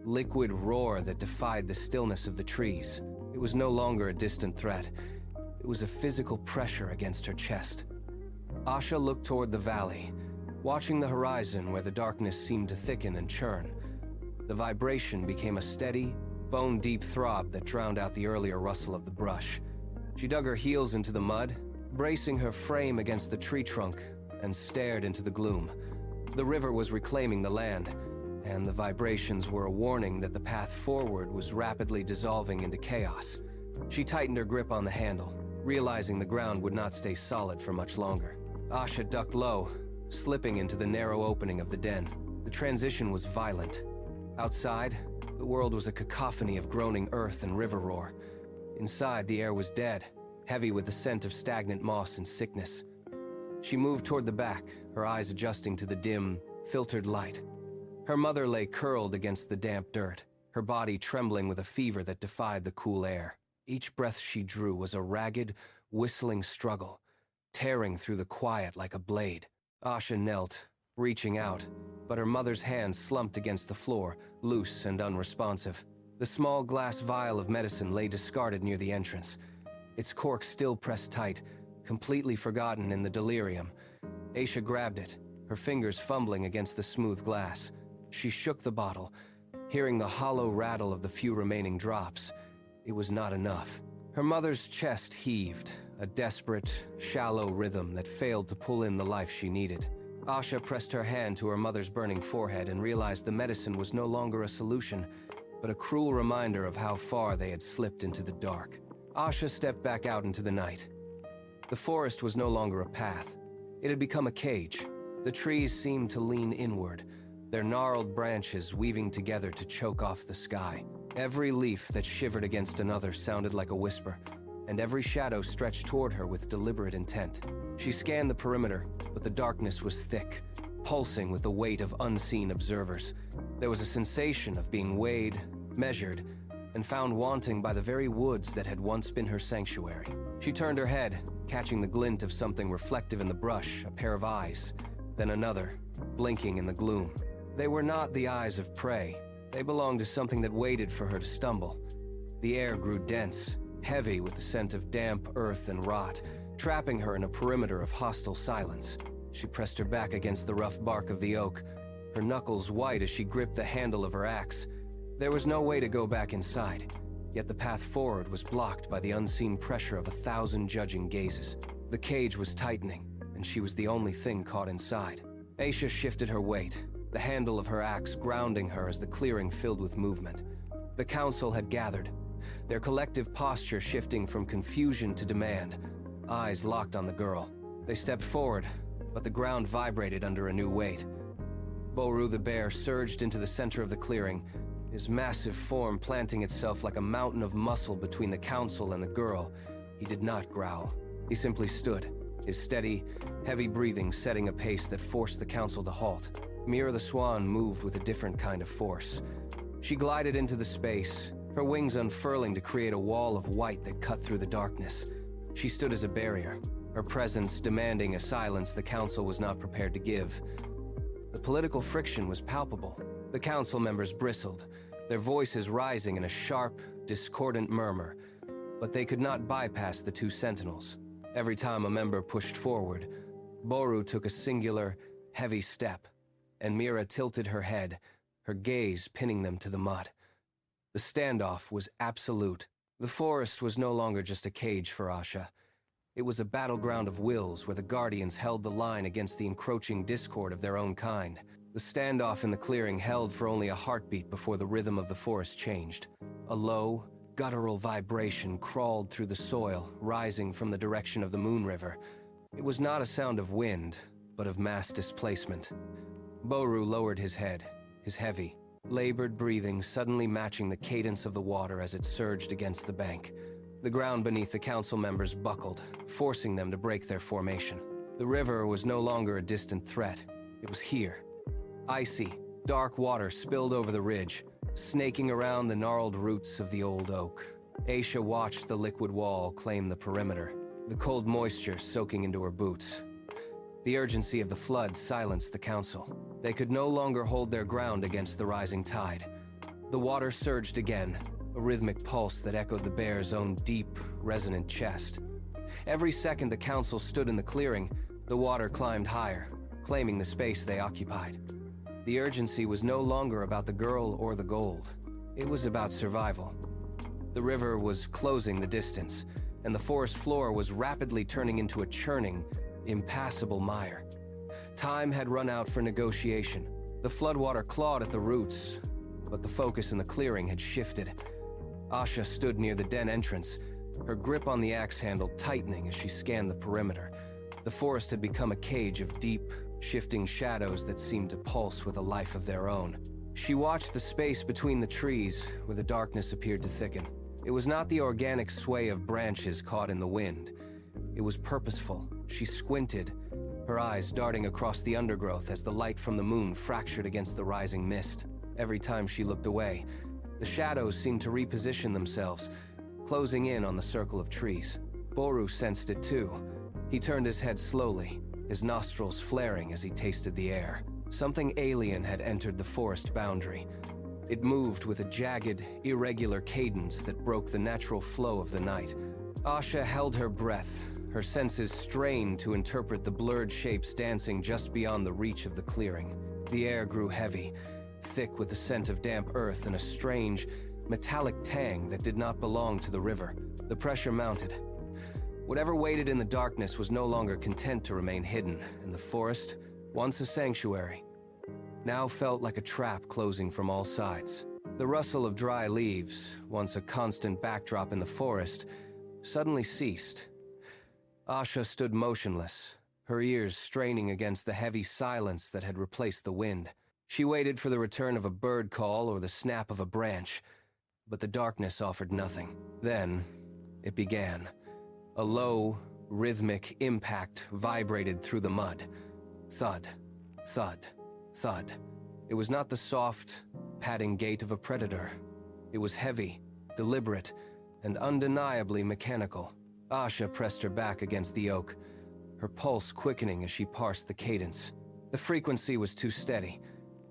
liquid roar that defied the stillness of the trees. It was no longer a distant threat. It was a physical pressure against her chest. Asha looked toward the valley, watching the horizon where the darkness seemed to thicken and churn. The vibration became a steady, bone-deep throb that drowned out the earlier rustle of the brush. She dug her heels into the mud, bracing her frame against the tree trunk, and stared into the gloom. The river was reclaiming the land, and the vibrations were a warning that the path forward was rapidly dissolving into chaos. She tightened her grip on the handle, realizing the ground would not stay solid for much longer. Asha ducked low, slipping into the narrow opening of the den. The transition was violent. Outside, the world was a cacophony of groaning earth and river roar. Inside, the air was dead, heavy with the scent of stagnant moss and sickness. She moved toward the back, her eyes adjusting to the dim, filtered light. Her mother lay curled against the damp dirt, her body trembling with a fever that defied the cool air. Each breath she drew was a ragged, whistling struggle, tearing through the quiet like a blade. Asha knelt, reaching out, but her mother's hand slumped against the floor, loose and unresponsive. The small glass vial of medicine lay discarded near the entrance, its cork still pressed tight, completely forgotten in the delirium. Aisha grabbed it, her fingers fumbling against the smooth glass. She shook the bottle, hearing the hollow rattle of the few remaining drops. It was not enough. Her mother's chest heaved, a desperate, shallow rhythm that failed to pull in the life she needed. Asha pressed her hand to her mother's burning forehead and realized the medicine was no longer a solution, but a cruel reminder of how far they had slipped into the dark. Asha stepped back out into the night. The forest was no longer a path. It had become a cage. The trees seemed to lean inward, their gnarled branches weaving together to choke off the sky. Every leaf that shivered against another sounded like a whisper, and every shadow stretched toward her with deliberate intent. She scanned the perimeter, but the darkness was thick, pulsing with the weight of unseen observers. There was a sensation of being weighed, measured, and found wanting by the very woods that had once been her sanctuary. She turned her head, catching the glint of something reflective in the brush, a pair of eyes, then another, blinking in the gloom. They were not the eyes of prey. They belonged to something that waited for her to stumble. The air grew dense, heavy with the scent of damp earth and rot, trapping her in a perimeter of hostile silence. She pressed her back against the rough bark of the oak, her knuckles white as she gripped the handle of her axe. There was no way to go back inside, yet the path forward was blocked by the unseen pressure of 1,000 judging gazes. The cage was tightening, and she was the only thing caught inside. Aisha shifted her weight, the handle of her axe grounding her as the clearing filled with movement. The council had gathered, their collective posture shifting from confusion to demand, eyes locked on the girl. They stepped forward, but the ground vibrated under a new weight. Boru the bear surged into the center of the clearing, his massive form planting itself like a mountain of muscle between the council and the girl. He did not growl. He simply stood, his steady, heavy breathing setting a pace that forced the council to halt. Mira the swan moved with a different kind of force. She glided into the space, her wings unfurling to create a wall of white that cut through the darkness. She stood as a barrier, her presence demanding a silence the council was not prepared to give. The political friction was palpable. The council members bristled, their voices rising in a sharp, discordant murmur, but they could not bypass the two sentinels. Every time a member pushed forward, Boru took a singular, heavy step, and Mira tilted her head, her gaze pinning them to the mud. The standoff was absolute. The forest was no longer just a cage for Asha. It was a battleground of wills where the Guardians held the line against the encroaching discord of their own kind. The standoff in the clearing held for only a heartbeat before the rhythm of the forest changed. A low, guttural vibration crawled through the soil, rising from the direction of the Moon River. It was not a sound of wind, but of mass displacement. Boru lowered his head, his heavy, labored breathing suddenly matching the cadence of the water as it surged against the bank. The ground beneath the council members buckled, forcing them to break their formation. The river was no longer a distant threat. It was here. Icy, dark water spilled over the ridge, snaking around the gnarled roots of the old oak. Aisha watched the liquid wall claim the perimeter, the cold moisture soaking into her boots. The urgency of the flood silenced the council. They could no longer hold their ground against the rising tide. The water surged again, a rhythmic pulse that echoed the bear's own deep, resonant chest. Every second the council stood in the clearing, the water climbed higher, claiming the space they occupied. The urgency was no longer about the girl or the gold. It was about survival. The river was closing the distance, and the forest floor was rapidly turning into a churning, impassable mire. Time had run out for negotiation. The floodwater clawed at the roots, but the focus in the clearing had shifted. Asha stood near the den entrance, her grip on the axe handle tightening as she scanned the perimeter. The forest had become a cage of deep, shifting shadows that seemed to pulse with a life of their own. She watched the space between the trees, where the darkness appeared to thicken. It was not the organic sway of branches caught in the wind. It was purposeful. She squinted, her eyes darting across the undergrowth as the light from the moon fractured against the rising mist. Every time she looked away, the shadows seemed to reposition themselves, closing in on the circle of trees. Boru sensed it too. He turned his head slowly, his nostrils flaring as he tasted the air. Something alien had entered the forest boundary. It moved with a jagged, irregular cadence that broke the natural flow of the night. Asha held her breath, her senses strained to interpret the blurred shapes dancing just beyond the reach of the clearing. The air grew heavy, thick with the scent of damp earth and a strange, metallic tang that did not belong to the river. The pressure mounted. Whatever waited in the darkness was no longer content to remain hidden, and the forest, once a sanctuary, now felt like a trap closing from all sides. The rustle of dry leaves, once a constant backdrop in the forest, suddenly ceased. Asha stood motionless, her ears straining against the heavy silence that had replaced the wind. She waited for the return of a bird call or the snap of a branch, but the darkness offered nothing. Then, it began. A low, rhythmic impact vibrated through the mud. Thud. Thud, thud. It was not the soft, padding gait of a predator. It was heavy, deliberate, and undeniably mechanical. Asha pressed her back against the oak, her pulse quickening as she parsed the cadence. The frequency was too steady,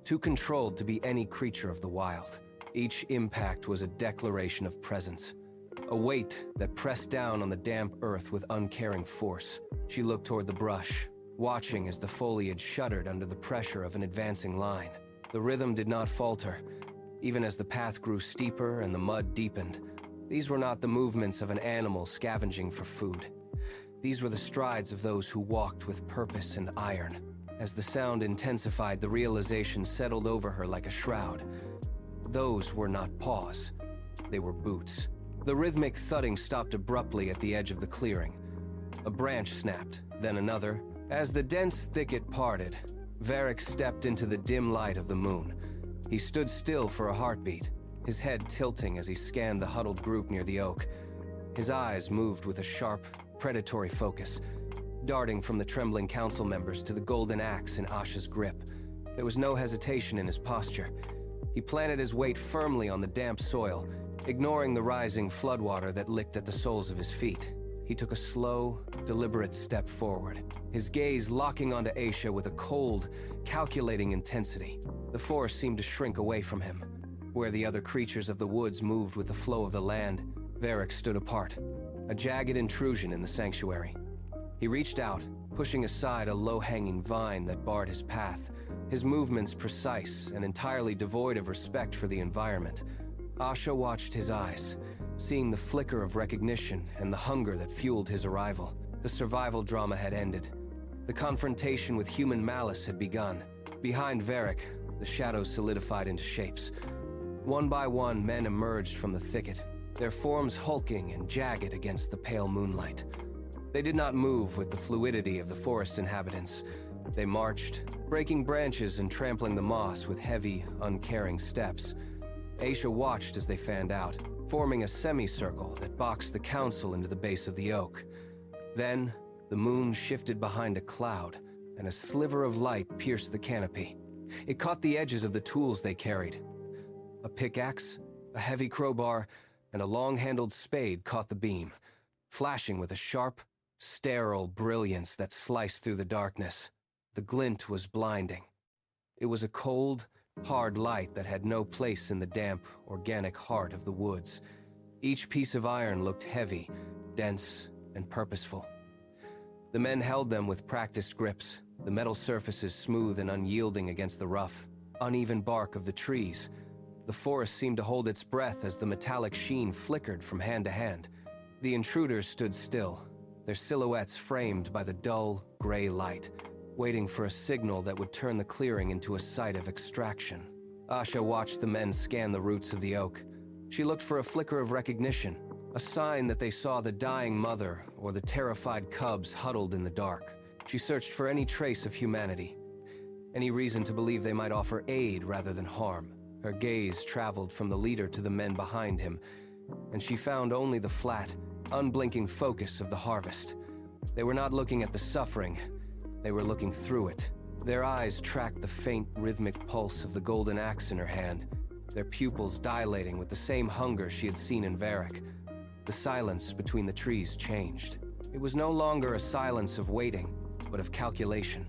too controlled to be any creature of the wild. Each impact was a declaration of presence, a weight that pressed down on the damp earth with uncaring force. She looked toward the brush, watching as the foliage shuddered under the pressure of an advancing line. The rhythm did not falter, even as the path grew steeper and the mud deepened. These were not the movements of an animal scavenging for food. These were the strides of those who walked with purpose and iron. As the sound intensified, the realization settled over her like a shroud. Those were not paws. They were boots. The rhythmic thudding stopped abruptly at the edge of the clearing. A branch snapped, then another. As the dense thicket parted, Varric stepped into the dim light of the moon. He stood still for a heartbeat, his head tilting as he scanned the huddled group near the oak. His eyes moved with a sharp, predatory focus, darting from the trembling council members to the golden axe in Asha's grip. There was no hesitation in his posture. He planted his weight firmly on the damp soil, ignoring the rising floodwater that licked at the soles of his feet. He took a slow, deliberate step forward, his gaze locking onto Asha with a cold, calculating intensity. The forest seemed to shrink away from him. Where the other creatures of the woods moved with the flow of the land, Varric stood apart, a jagged intrusion in the sanctuary. He reached out, pushing aside a low-hanging vine that barred his path, his movements precise and entirely devoid of respect for the environment. Asha watched his eyes, seeing the flicker of recognition and the hunger that fueled his arrival. The survival drama had ended. The confrontation with human malice had begun. Behind Varric, the shadows solidified into shapes. One by one, men emerged from the thicket, their forms hulking and jagged against the pale moonlight. They did not move with the fluidity of the forest inhabitants. They marched, breaking branches and trampling the moss with heavy, uncaring steps. Asha watched as they fanned out, forming a semicircle that boxed the council into the base of the oak. Then, the moon shifted behind a cloud, and a sliver of light pierced the canopy. It caught the edges of the tools they carried. A pickaxe, a heavy crowbar, and a long-handled spade caught the beam, flashing with a sharp, sterile brilliance that sliced through the darkness. The glint was blinding. It was a cold, hard light that had no place in the damp, organic heart of the woods. Each piece of iron looked heavy, dense, and purposeful. The men held them with practiced grips, the metal surfaces smooth and unyielding against the rough, uneven bark of the trees. The forest seemed to hold its breath as the metallic sheen flickered from hand to hand. The intruders stood still, their silhouettes framed by the dull, gray light, waiting for a signal that would turn the clearing into a site of extraction. Asha watched the men scan the roots of the oak. She looked for a flicker of recognition, a sign that they saw the dying mother or the terrified cubs huddled in the dark. She searched for any trace of humanity, any reason to believe they might offer aid rather than harm. Her gaze traveled from the leader to the men behind him, and she found only the flat, unblinking focus of the harvest. They were not looking at the suffering, they were looking through it. Their eyes tracked the faint, rhythmic pulse of the golden axe in her hand, their pupils dilating with the same hunger she had seen in Varric. The silence between the trees changed. It was no longer a silence of waiting, but of calculation.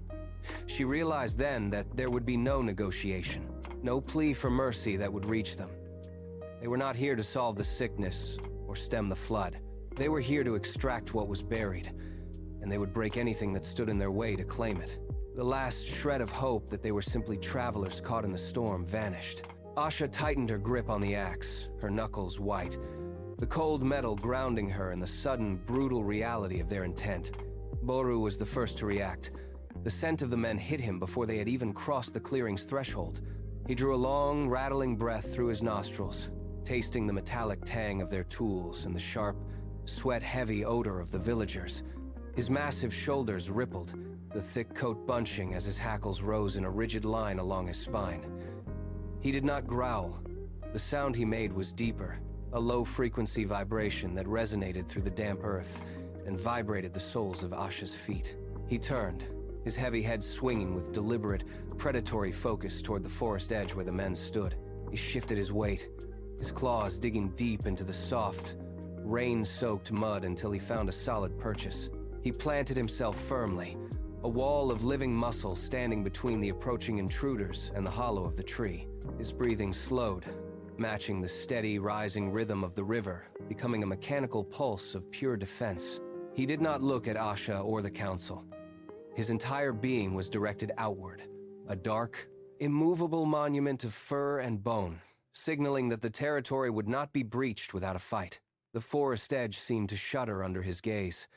She realized then that there would be no negotiation, no plea for mercy that would reach them. They were not here to solve the sickness or stem the flood. They were here to extract what was buried, and they would break anything that stood in their way to claim it. The last shred of hope that they were simply travelers caught in the storm vanished. Asha tightened her grip on the axe, her knuckles white, the cold metal grounding her in the sudden, brutal reality of their intent. Boru was the first to react. The scent of the men hit him before they had even crossed the clearing's threshold. He drew a long, rattling breath through his nostrils, tasting the metallic tang of their tools and the sharp, sweat-heavy odor of the villagers. His massive shoulders rippled, the thick coat bunching as his hackles rose in a rigid line along his spine. He did not growl. The sound he made was deeper, a low-frequency vibration that resonated through the damp earth and vibrated the soles of Asha's feet. He turned, his heavy head swinging with deliberate, predatory focus toward the forest edge where the men stood. He shifted his weight, his claws digging deep into the soft, rain-soaked mud until he found a solid purchase. He planted himself firmly, a wall of living muscle standing between the approaching intruders and the hollow of the tree. His breathing slowed, matching the steady, rising rhythm of the river, becoming a mechanical pulse of pure defense. He did not look at Asha or the council. His entire being was directed outward, a dark, immovable monument of fur and bone, signaling that the territory would not be breached without a fight. The forest edge seemed to shudder under his gaze.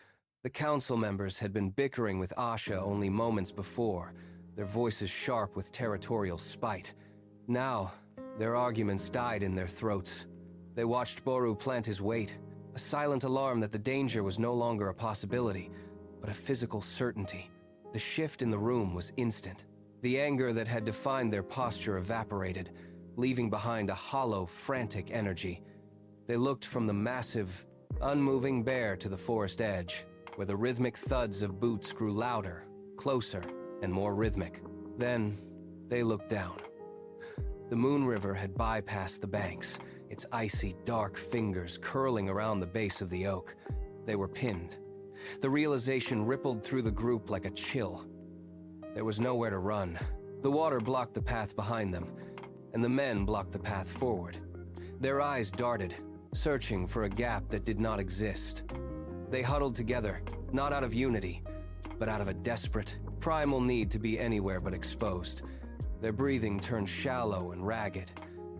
The council members had been bickering with Asha only moments before, their voices sharp with territorial spite. Now, their arguments died in their throats. They watched Boru plant his weight, a silent alarm that the danger was no longer a possibility, but a physical certainty. The shift in the room was instant. The anger that had defined their posture evaporated, leaving behind a hollow, frantic energy. They looked from the massive, unmoving bear to the forest edge, where the rhythmic thuds of boots grew louder, closer, and more rhythmic. Then, they looked down. The Moon River had bypassed the banks, its icy, dark fingers curling around the base of the oak. They were pinned. The realization rippled through the group like a chill. There was nowhere to run. The water blocked the path behind them, and the men blocked the path forward. Their eyes darted, searching for a gap that did not exist. They huddled together, not out of unity, but out of a desperate, primal need to be anywhere but exposed. Their breathing turned shallow and ragged,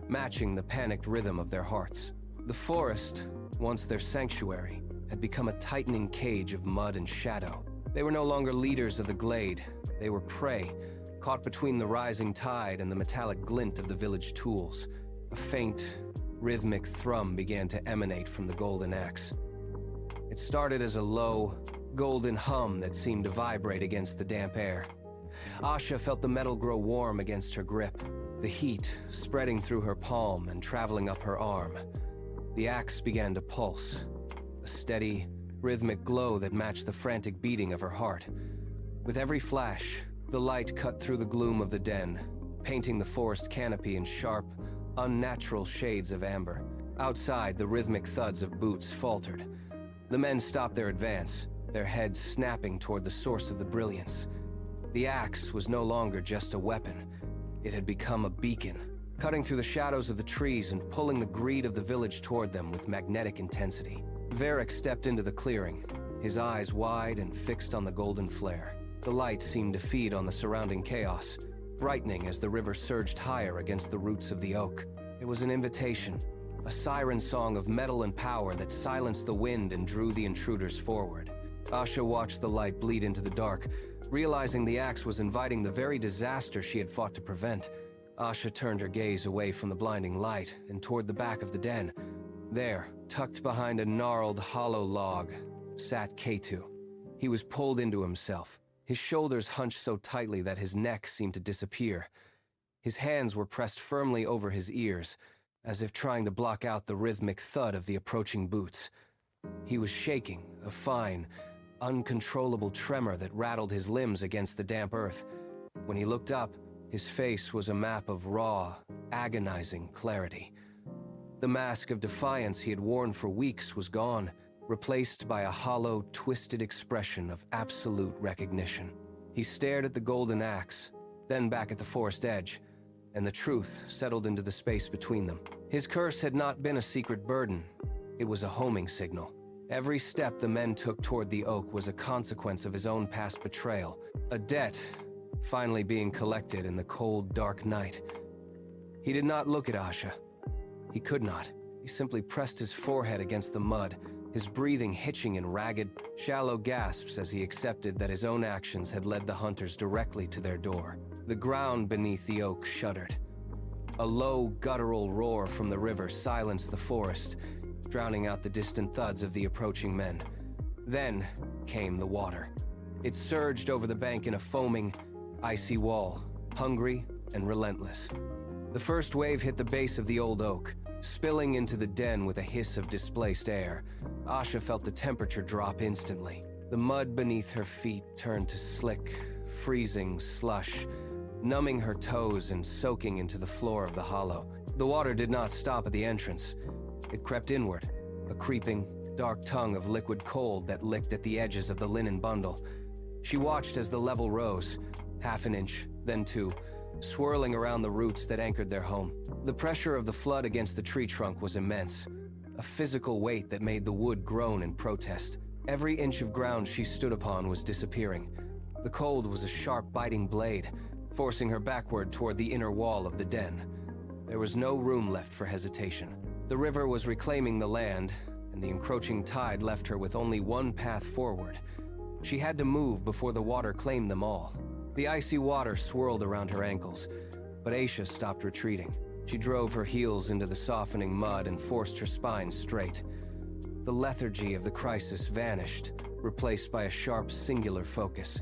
matching the panicked rhythm of their hearts. The forest, once their sanctuary, had become a tightening cage of mud and shadow. They were no longer leaders of the glade. They were prey, caught between the rising tide and the metallic glint of the village tools. A faint, rhythmic thrum began to emanate from the golden axe. It started as a low, golden hum that seemed to vibrate against the damp air. Asha felt the metal grow warm against her grip, the heat spreading through her palm and traveling up her arm. The axe began to pulse, a steady, rhythmic glow that matched the frantic beating of her heart. With every flash, the light cut through the gloom of the den, painting the forest canopy in sharp, unnatural shades of amber. Outside, the rhythmic thuds of boots faltered. The men stopped their advance, their heads snapping toward the source of the brilliance. The axe was no longer just a weapon. It had become a beacon, cutting through the shadows of the trees and pulling the greed of the village toward them with magnetic intensity. Varric stepped into the clearing, his eyes wide and fixed on the golden flare. The light seemed to feed on the surrounding chaos, brightening as the river surged higher against the roots of the oak. It was an invitation, a siren song of metal and power that silenced the wind and drew the intruders forward. Asha watched the light bleed into the dark, realizing the axe was inviting the very disaster she had fought to prevent. Asha turned her gaze away from the blinding light and toward the back of the den. There, tucked behind a gnarled, hollow log, sat Ketu. He was pulled into himself, his shoulders hunched so tightly that his neck seemed to disappear. His hands were pressed firmly over his ears, as if trying to block out the rhythmic thud of the approaching boots. He was shaking, a fine, uncontrollable tremor that rattled his limbs against the damp earth. When he looked up, his face was a map of raw, agonizing clarity. The mask of defiance he had worn for weeks was gone, replaced by a hollow, twisted expression of absolute recognition. He stared at the golden axe, then back at the forest edge, and the truth settled into the space between them. His curse had not been a secret burden. It was a homing signal. Every step the men took toward the oak was a consequence of his own past betrayal, a debt finally being collected in the cold, dark night. He did not look at Asha. He could not. He simply pressed his forehead against the mud, his breathing hitching in ragged, shallow gasps as he accepted that his own actions had led the hunters directly to their door. The ground beneath the oak shuddered. A low, guttural roar from the river silenced the forest, drowning out the distant thuds of the approaching men. Then came the water. It surged over the bank in a foaming, icy wall, hungry and relentless. The first wave hit the base of the old oak, spilling into the den with a hiss of displaced air. Asha felt the temperature drop instantly. The mud beneath her feet turned to slick, freezing slush, numbing her toes and soaking into the floor of the hollow. The water did not stop at the entrance. It crept inward, a creeping, dark tongue of liquid cold that licked at the edges of the linen bundle. She watched as the level rose, half an inch, then two, swirling around the roots that anchored their home. The pressure of the flood against the tree trunk was immense, a physical weight that made the wood groan in protest. Every inch of ground she stood upon was disappearing. The cold was a sharp, biting blade, forcing her backward toward the inner wall of the den. There was no room left for hesitation. The river was reclaiming the land, and the encroaching tide left her with only one path forward. She had to move before the water claimed them all. The icy water swirled around her ankles, but Aisha stopped retreating. She drove her heels into the softening mud and forced her spine straight. The lethargy of the crisis vanished, replaced by a sharp, singular focus.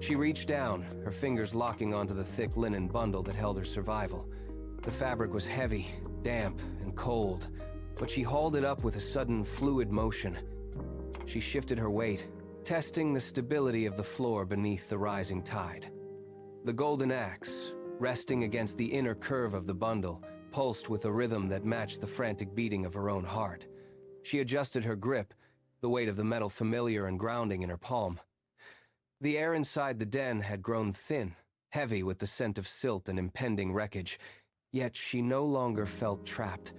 She reached down, her fingers locking onto the thick linen bundle that held her survival. The fabric was heavy, damp, and cold, but she hauled it up with a sudden, fluid motion. She shifted her weight, testing the stability of the floor beneath the rising tide. The golden axe, resting against the inner curve of the bundle, pulsed with a rhythm that matched the frantic beating of her own heart. She adjusted her grip, the weight of the metal familiar and grounding in her palm. The air inside the den had grown thin, heavy with the scent of silt and impending wreckage, yet she no longer felt trapped.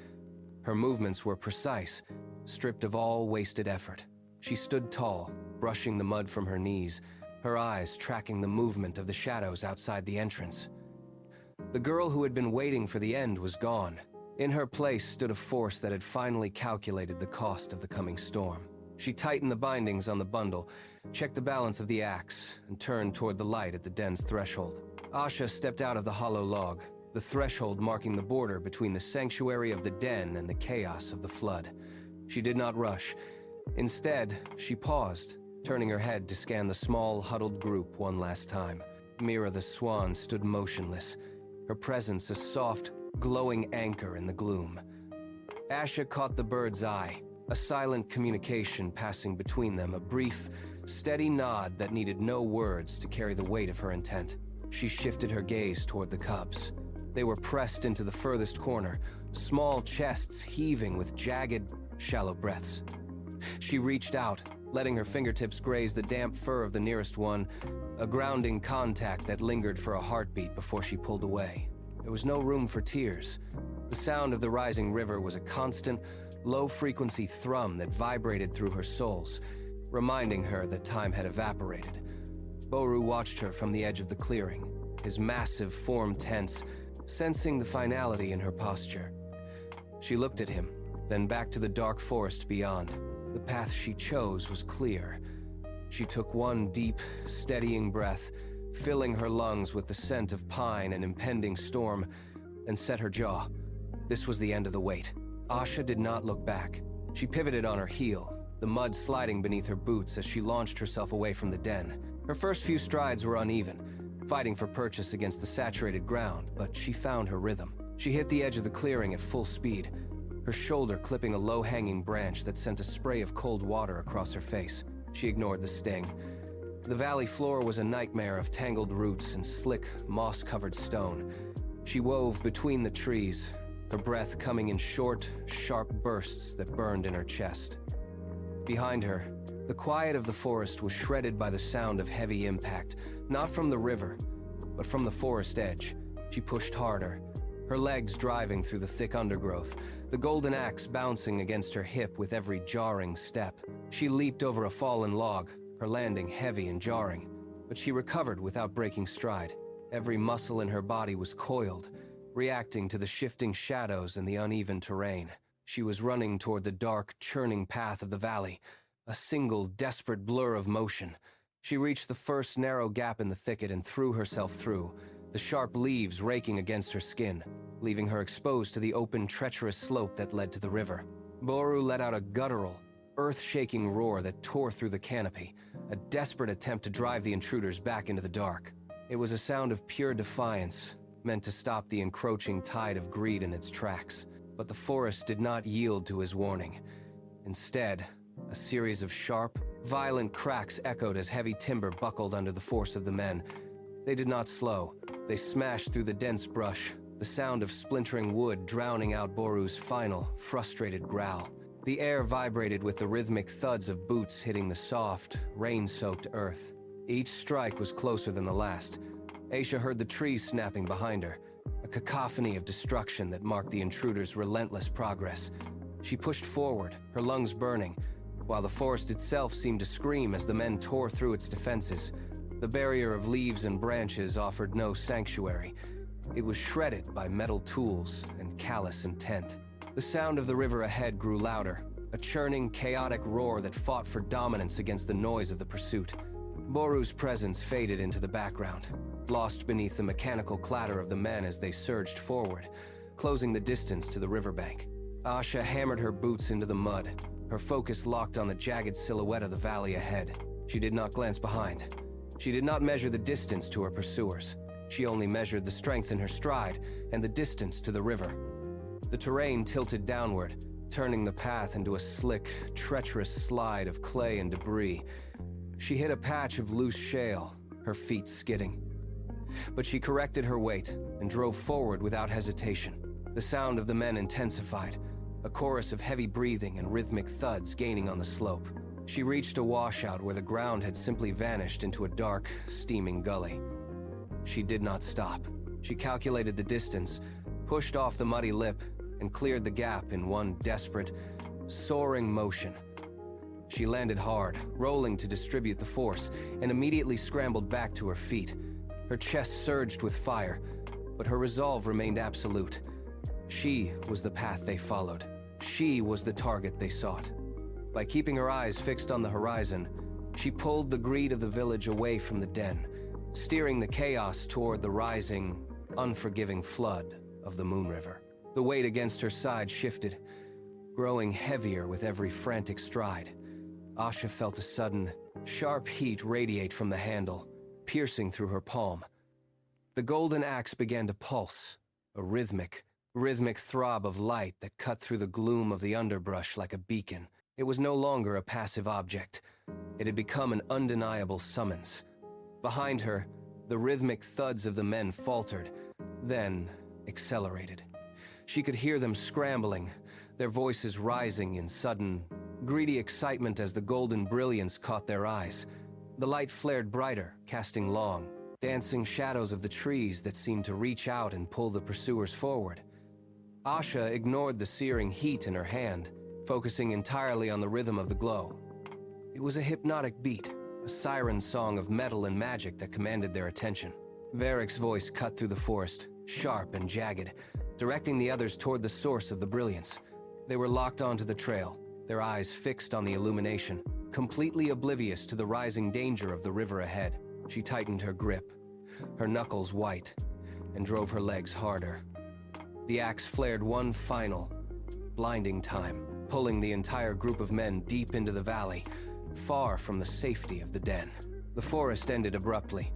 Her movements were precise, stripped of all wasted effort. She stood tall, brushing the mud from her knees, her eyes tracking the movement of the shadows outside the entrance. The girl who had been waiting for the end was gone. In her place stood a force that had finally calculated the cost of the coming storm. She tightened the bindings on the bundle, checked the balance of the axe, and turned toward the light at the den's threshold. Asha stepped out of the hollow log, the threshold marking the border between the sanctuary of the den and the chaos of the flood. She did not rush. Instead, she paused, turning her head to scan the small, huddled group one last time. Mira the swan stood motionless, her presence a soft, glowing anchor in the gloom. Asha caught the bird's eye, a silent communication passing between them, a brief, steady nod that needed no words to carry the weight of her intent. She shifted her gaze toward the cubs. They were pressed into the furthest corner, small chests heaving with jagged, shallow breaths. She reached out, letting her fingertips graze the damp fur of the nearest one, a grounding contact that lingered for a heartbeat before she pulled away. There was no room for tears. The sound of the rising river was a constant, low-frequency thrum that vibrated through her soles, reminding her that time had evaporated. Boru watched her from the edge of the clearing, his massive form tense, sensing the finality in her posture. She looked at him, then back to the dark forest beyond. The path she chose was clear. She took one deep, steadying breath, filling her lungs with the scent of pine and impending storm, and set her jaw. This was the end of the wait. Asha did not look back. She pivoted on her heel, the mud sliding beneath her boots as she launched herself away from the den. Her first few strides were uneven, fighting for purchase against the saturated ground, but she found her rhythm. She hit the edge of the clearing at full speed, her shoulder clipping a low-hanging branch that sent a spray of cold water across her face. She ignored the sting. The valley floor was a nightmare of tangled roots and slick, moss-covered stone. She wove between the trees, her breath coming in short, sharp bursts that burned in her chest. Behind her, the quiet of the forest was shredded by the sound of heavy impact, not from the river, but from the forest edge. She pushed harder, her legs driving through the thick undergrowth, the golden axe bouncing against her hip with every jarring step. She leaped over a fallen log, her landing heavy and jarring, but she recovered without breaking stride. Every muscle in her body was coiled, reacting to the shifting shadows and the uneven terrain. She was running toward the dark, churning path of the valley, a single, desperate blur of motion. She reached the first narrow gap in the thicket and threw herself through, the sharp leaves raking against her skin, leaving her exposed to the open, treacherous slope that led to the river. Boru let out a guttural, earth-shaking roar that tore through the canopy, a desperate attempt to drive the intruders back into the dark. It was a sound of pure defiance, meant to stop the encroaching tide of greed in its tracks. But the forest did not yield to his warning. Instead, a series of sharp, Violent cracks echoed as heavy timber buckled under the force of the men. They did not slow. They smashed through the dense brush, the sound of splintering wood drowning out Boru's final, frustrated growl. The air vibrated with the rhythmic thuds of boots hitting the soft, rain-soaked earth. Each strike was closer than the last. Aisha heard the trees snapping behind her, a cacophony of destruction that marked the intruder's relentless progress. She pushed forward, her lungs burning, while the forest itself seemed to scream as the men tore through its defenses. The barrier of leaves and branches offered no sanctuary. It was shredded by metal tools and callous intent. The sound of the river ahead grew louder, a churning, chaotic roar that fought for dominance against the noise of the pursuit. Boru's presence faded into the background, lost beneath the mechanical clatter of the men as they surged forward, closing the distance to the riverbank. Asha hammered her boots into the mud, her focus locked on the jagged silhouette of the valley ahead. She did not glance behind. She did not measure the distance to her pursuers. She only measured the strength in her stride and the distance to the river. The terrain tilted downward, turning the path into a slick, treacherous slide of clay and debris. She hit a patch of loose shale, her feet skidding. But she corrected her weight and drove forward without hesitation. The sound of the men intensified, a chorus of heavy breathing and rhythmic thuds gaining on the slope. She reached a washout where the ground had simply vanished into a dark, steaming gully. She did not stop. She calculated the distance, pushed off the muddy lip, and cleared the gap in one desperate, soaring motion. She landed hard, rolling to distribute the force, and immediately scrambled back to her feet. Her chest surged with fire, but her resolve remained absolute. She was the path they followed. She was the target they sought. By keeping her eyes fixed on the horizon, she pulled the greed of the village away from the den, steering the chaos toward the rising, unforgiving flood of the Moon River. The weight against her side shifted, growing heavier with every frantic stride. Asha felt a sudden, sharp heat radiate from the handle, piercing through her palm. The golden axe began to pulse, a rhythmic throb of light that cut through the gloom of the underbrush like a beacon. It was no longer a passive object. It had become an undeniable summons. Behind her, the rhythmic thuds of the men faltered, then accelerated. She could hear them scrambling, their voices rising in sudden, greedy excitement as the golden brilliance caught their eyes. The light flared brighter, casting long, dancing shadows of the trees that seemed to reach out and pull the pursuers forward. Asha ignored the searing heat in her hand, focusing entirely on the rhythm of the glow. It was a hypnotic beat, a siren song of metal and magic that commanded their attention. Varric's voice cut through the forest, sharp and jagged, directing the others toward the source of the brilliance. They were locked onto the trail, their eyes fixed on the illumination, completely oblivious to the rising danger of the river ahead. She tightened her grip, her knuckles white, and drove her legs harder. The axe flared one final, blinding time, pulling the entire group of men deep into the valley, far from the safety of the den. The forest ended abruptly.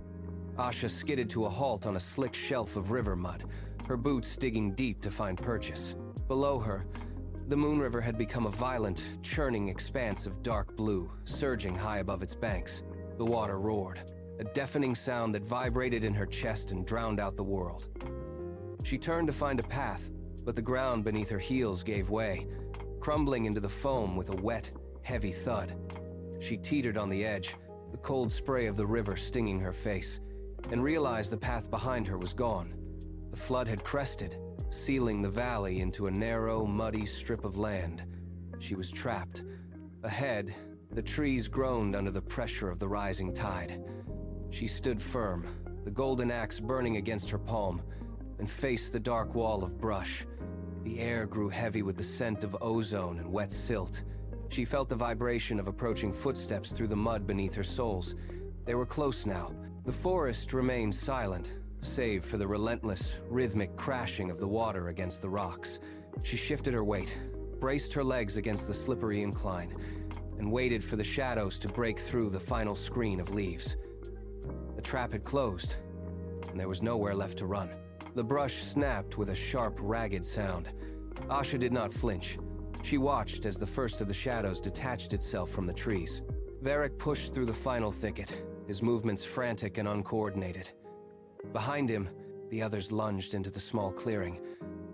Asha skidded to a halt on a slick shelf of river mud, her boots digging deep to find purchase. Below her, the Moon River had become a violent, churning expanse of dark blue, surging high above its banks. The water roared, a deafening sound that vibrated in her chest and drowned out the world. She turned to find a path, but the ground beneath her heels gave way, crumbling into the foam with a wet, heavy thud. She teetered on the edge, the cold spray of the river stinging her face, and realized the path behind her was gone. The flood had crested, sealing the valley into a narrow, muddy strip of land. She was trapped. Ahead, the trees groaned under the pressure of the rising tide. She stood firm, the golden axe burning against her palm, and faced the dark wall of brush. The air grew heavy with the scent of ozone and wet silt. She felt the vibration of approaching footsteps through the mud beneath her soles. They were close now. The forest remained silent, save for the relentless, rhythmic crashing of the water against the rocks. She shifted her weight, braced her legs against the slippery incline, and waited for the shadows to break through the final screen of leaves. The trap had closed, and there was nowhere left to run. The brush snapped with a sharp, ragged sound. Asha did not flinch. She watched as the first of the shadows detached itself from the trees. Varric pushed through the final thicket, his movements frantic and uncoordinated. Behind him, the others lunged into the small clearing,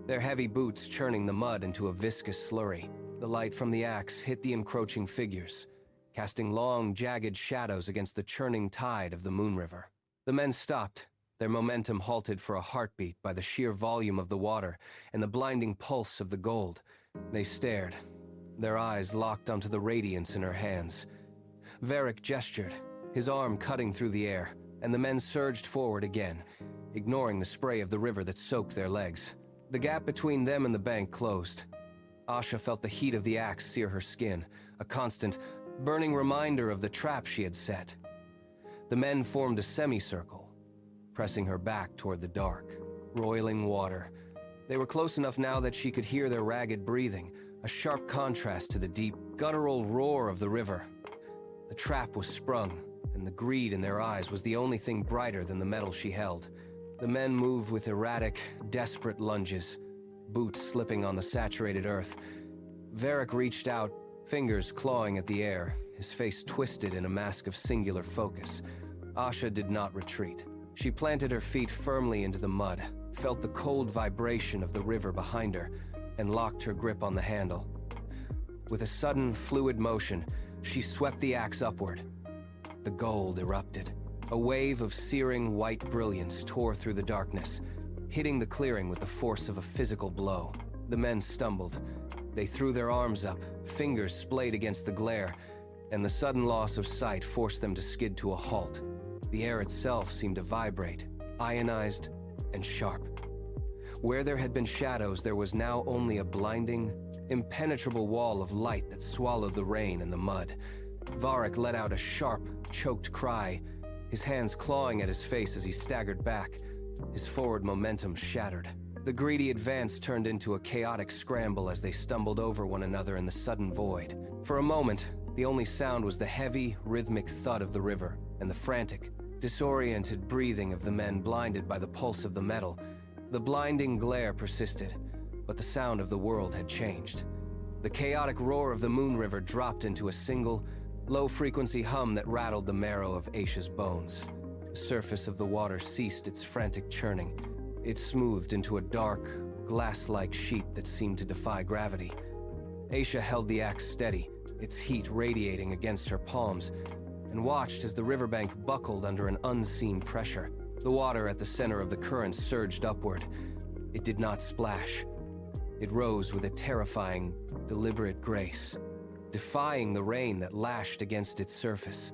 their heavy boots churning the mud into a viscous slurry. The light from the axe hit the encroaching figures, casting long, jagged shadows against the churning tide of the Moon River. The men stopped, their momentum halted for a heartbeat by the sheer volume of the water and the blinding pulse of the gold. They stared, their eyes locked onto the radiance in her hands. Varric gestured, his arm cutting through the air, and the men surged forward again, ignoring the spray of the river that soaked their legs. The gap between them and the bank closed. Asha felt the heat of the axe sear her skin, a constant, burning reminder of the trap she had set. The men formed a semicircle, pressing her back toward the dark, roiling water. They were close enough now that she could hear their ragged breathing, a sharp contrast to the deep, guttural roar of the river. The trap was sprung, and the greed in their eyes was the only thing brighter than the metal she held. The men moved with erratic, desperate lunges, boots slipping on the saturated earth. Varric reached out, fingers clawing at the air, his face twisted in a mask of singular focus. Asha did not retreat. She planted her feet firmly into the mud, felt the cold vibration of the river behind her, and locked her grip on the handle. With a sudden, fluid motion, she swept the axe upward. The gold erupted. A wave of searing white brilliance tore through the darkness, hitting the clearing with the force of a physical blow. The men stumbled. They threw their arms up, fingers splayed against the glare, and the sudden loss of sight forced them to skid to a halt. The air itself seemed to vibrate, ionized and sharp. Where there had been shadows, there was now only a blinding, impenetrable wall of light that swallowed the rain and the mud. Varric let out a sharp, choked cry, his hands clawing at his face as he staggered back, his forward momentum shattered. The greedy advance turned into a chaotic scramble as they stumbled over one another in the sudden void. For a moment, the only sound was the heavy, rhythmic thud of the river and the frantic, disoriented breathing of the men blinded by the pulse of the metal. The blinding glare persisted, but the sound of the world had changed. The chaotic roar of the Moon River dropped into a single, low-frequency hum that rattled the marrow of Aisha's bones. The surface of the water ceased its frantic churning. It smoothed into a dark, glass-like sheet that seemed to defy gravity. Aisha held the axe steady, its heat radiating against her palms, and watched as the riverbank buckled under an unseen pressure. The water at the center of the current surged upward. It did not splash. It rose with a terrifying, deliberate grace, defying the rain that lashed against its surface.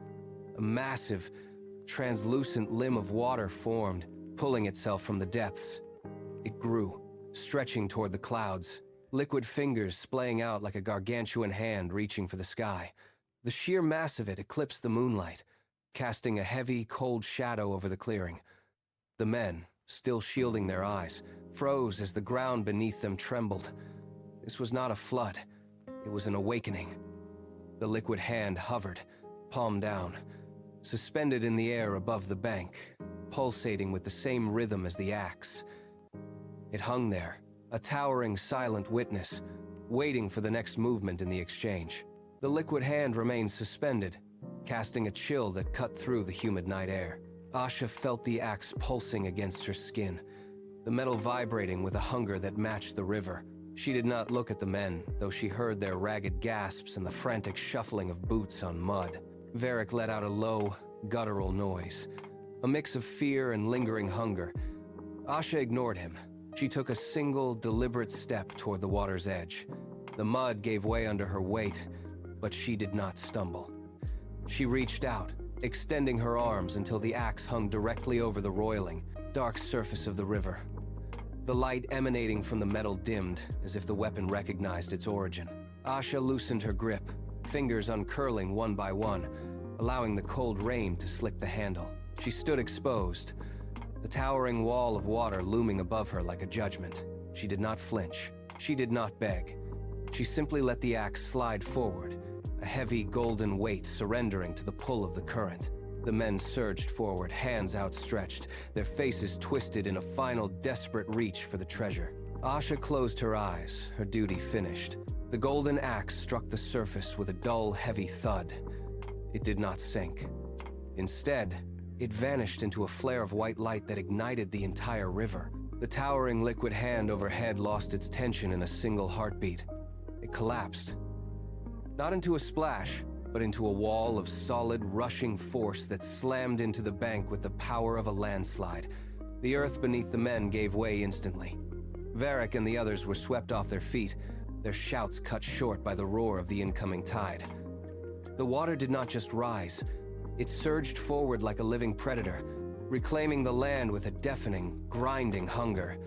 A massive, translucent limb of water formed, pulling itself from the depths. It grew, stretching toward the clouds, liquid fingers splaying out like a gargantuan hand reaching for the sky. The sheer mass of it eclipsed the moonlight, casting a heavy, cold shadow over the clearing. The men, still shielding their eyes, froze as the ground beneath them trembled. This was not a flood. It was an awakening. The liquid hand hovered, palm down, suspended in the air above the bank, pulsating with the same rhythm as the axe. It hung there, a towering, silent witness, waiting for the next movement in the exchange. The liquid hand remained suspended, casting a chill that cut through the humid night air. Asha felt the axe pulsing against her skin, the metal vibrating with a hunger that matched the river. She did not look at the men, though she heard their ragged gasps and the frantic shuffling of boots on mud. Varric let out a low, guttural noise, a mix of fear and lingering hunger. Asha ignored him. She took a single, deliberate step toward the water's edge. The mud gave way under her weight, but she did not stumble. She reached out, extending her arms until the axe hung directly over the roiling, dark surface of the river. The light emanating from the metal dimmed, as if the weapon recognized its origin. Asha loosened her grip, fingers uncurling one by one, allowing the cold rain to slick the handle. She stood exposed, the towering wall of water looming above her like a judgment. She did not flinch. She did not beg. She simply let the axe slide forward, a heavy golden weight surrendering to the pull of the current. The men surged forward, hands outstretched, their faces twisted in a final desperate reach for the treasure. Asha closed her eyes, her duty finished. The golden axe struck the surface with a dull, heavy thud. it did not sink. Instead, it vanished into a flare of white light that ignited the entire river. The towering liquid hand overhead lost its tension in a single heartbeat. It collapsed. Not into a splash, but into a wall of solid, rushing force that slammed into the bank with the power of a landslide. The earth beneath the men gave way instantly. Varric and the others were swept off their feet, their shouts cut short by the roar of the incoming tide. The water did not just rise, it surged forward like a living predator, reclaiming the land with a deafening, grinding hunger.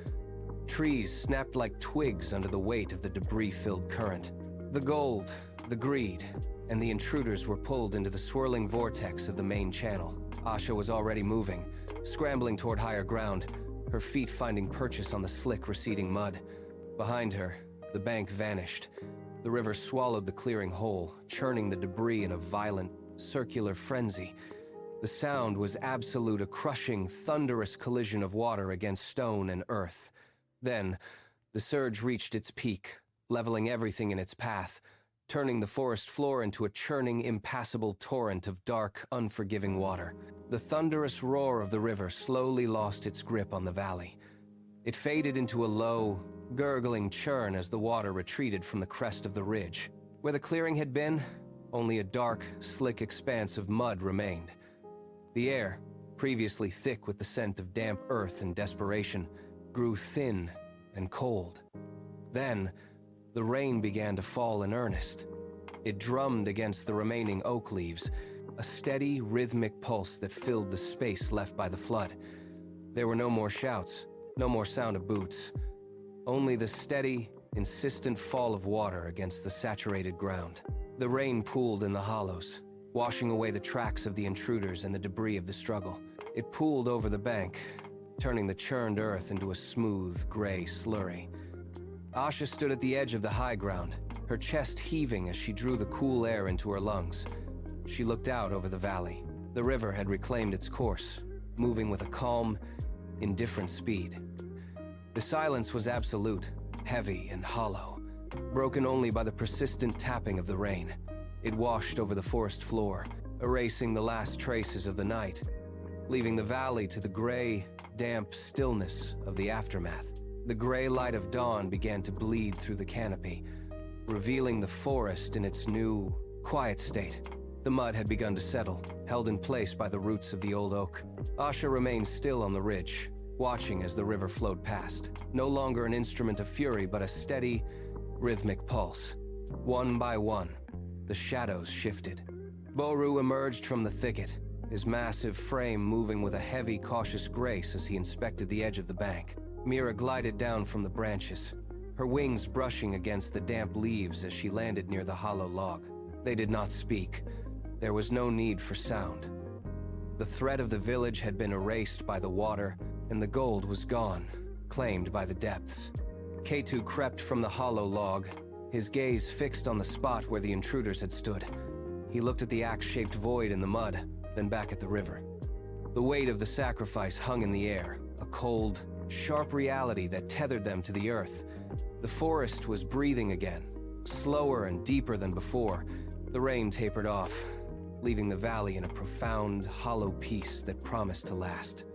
Trees snapped like twigs under the weight of the debris-filled current. The gold, the greed, and the intruders were pulled into the swirling vortex of the main channel. Asha was already moving, scrambling toward higher ground, her feet finding purchase on the slick, receding mud. Behind her, the bank vanished. The river swallowed the clearing whole, churning the debris in a violent, circular frenzy. The sound was absolute, a crushing, thunderous collision of water against stone and earth. Then, the surge reached its peak, leveling everything in its path, turning the forest floor into a churning, impassable torrent of dark, unforgiving water. The thunderous roar of the river slowly lost its grip on the valley. It faded into a low, gurgling churn as the water retreated from the crest of the ridge. Where the clearing had been, only a dark, slick expanse of mud remained. The air, previously thick with the scent of damp earth and desperation, grew thin and cold. Then, the rain began to fall in earnest. It drummed against the remaining oak leaves, a steady, rhythmic pulse that filled the space left by the flood. There were no more shouts, no more sound of boots, only the steady, insistent fall of water against the saturated ground. The rain pooled in the hollows, washing away the tracks of the intruders and the debris of the struggle. It pooled over the bank, turning the churned earth into a smooth, gray slurry. Asha stood at the edge of the high ground, her chest heaving as she drew the cool air into her lungs. She looked out over the valley. The river had reclaimed its course, moving with a calm, indifferent speed. The silence was absolute, heavy and hollow, broken only by the persistent tapping of the rain. It washed over the forest floor, erasing the last traces of the night, leaving the valley to the gray, damp stillness of the aftermath. The gray light of dawn began to bleed through the canopy, revealing the forest in its new, quiet state. The mud had begun to settle, held in place by the roots of the old oak. Asha remained still on the ridge, watching as the river flowed past. No longer an instrument of fury, but a steady, rhythmic pulse. One by one, the shadows shifted. Boru emerged from the thicket, his massive frame moving with a heavy, cautious grace as he inspected the edge of the bank. Mira glided down from the branches, her wings brushing against the damp leaves as she landed near the hollow log. They did not speak. There was no need for sound. The threat of the village had been erased by the water, and the gold was gone, claimed by the depths. K2 crept from the hollow log, his gaze fixed on the spot where the intruders had stood. He looked at the axe-shaped void in the mud, then back at the river. The weight of the sacrifice hung in the air, a cold, sharp reality that tethered them to the earth. The forest was breathing again, slower and deeper than before. The rain tapered off, leaving the valley in a profound, hollow peace that promised to last.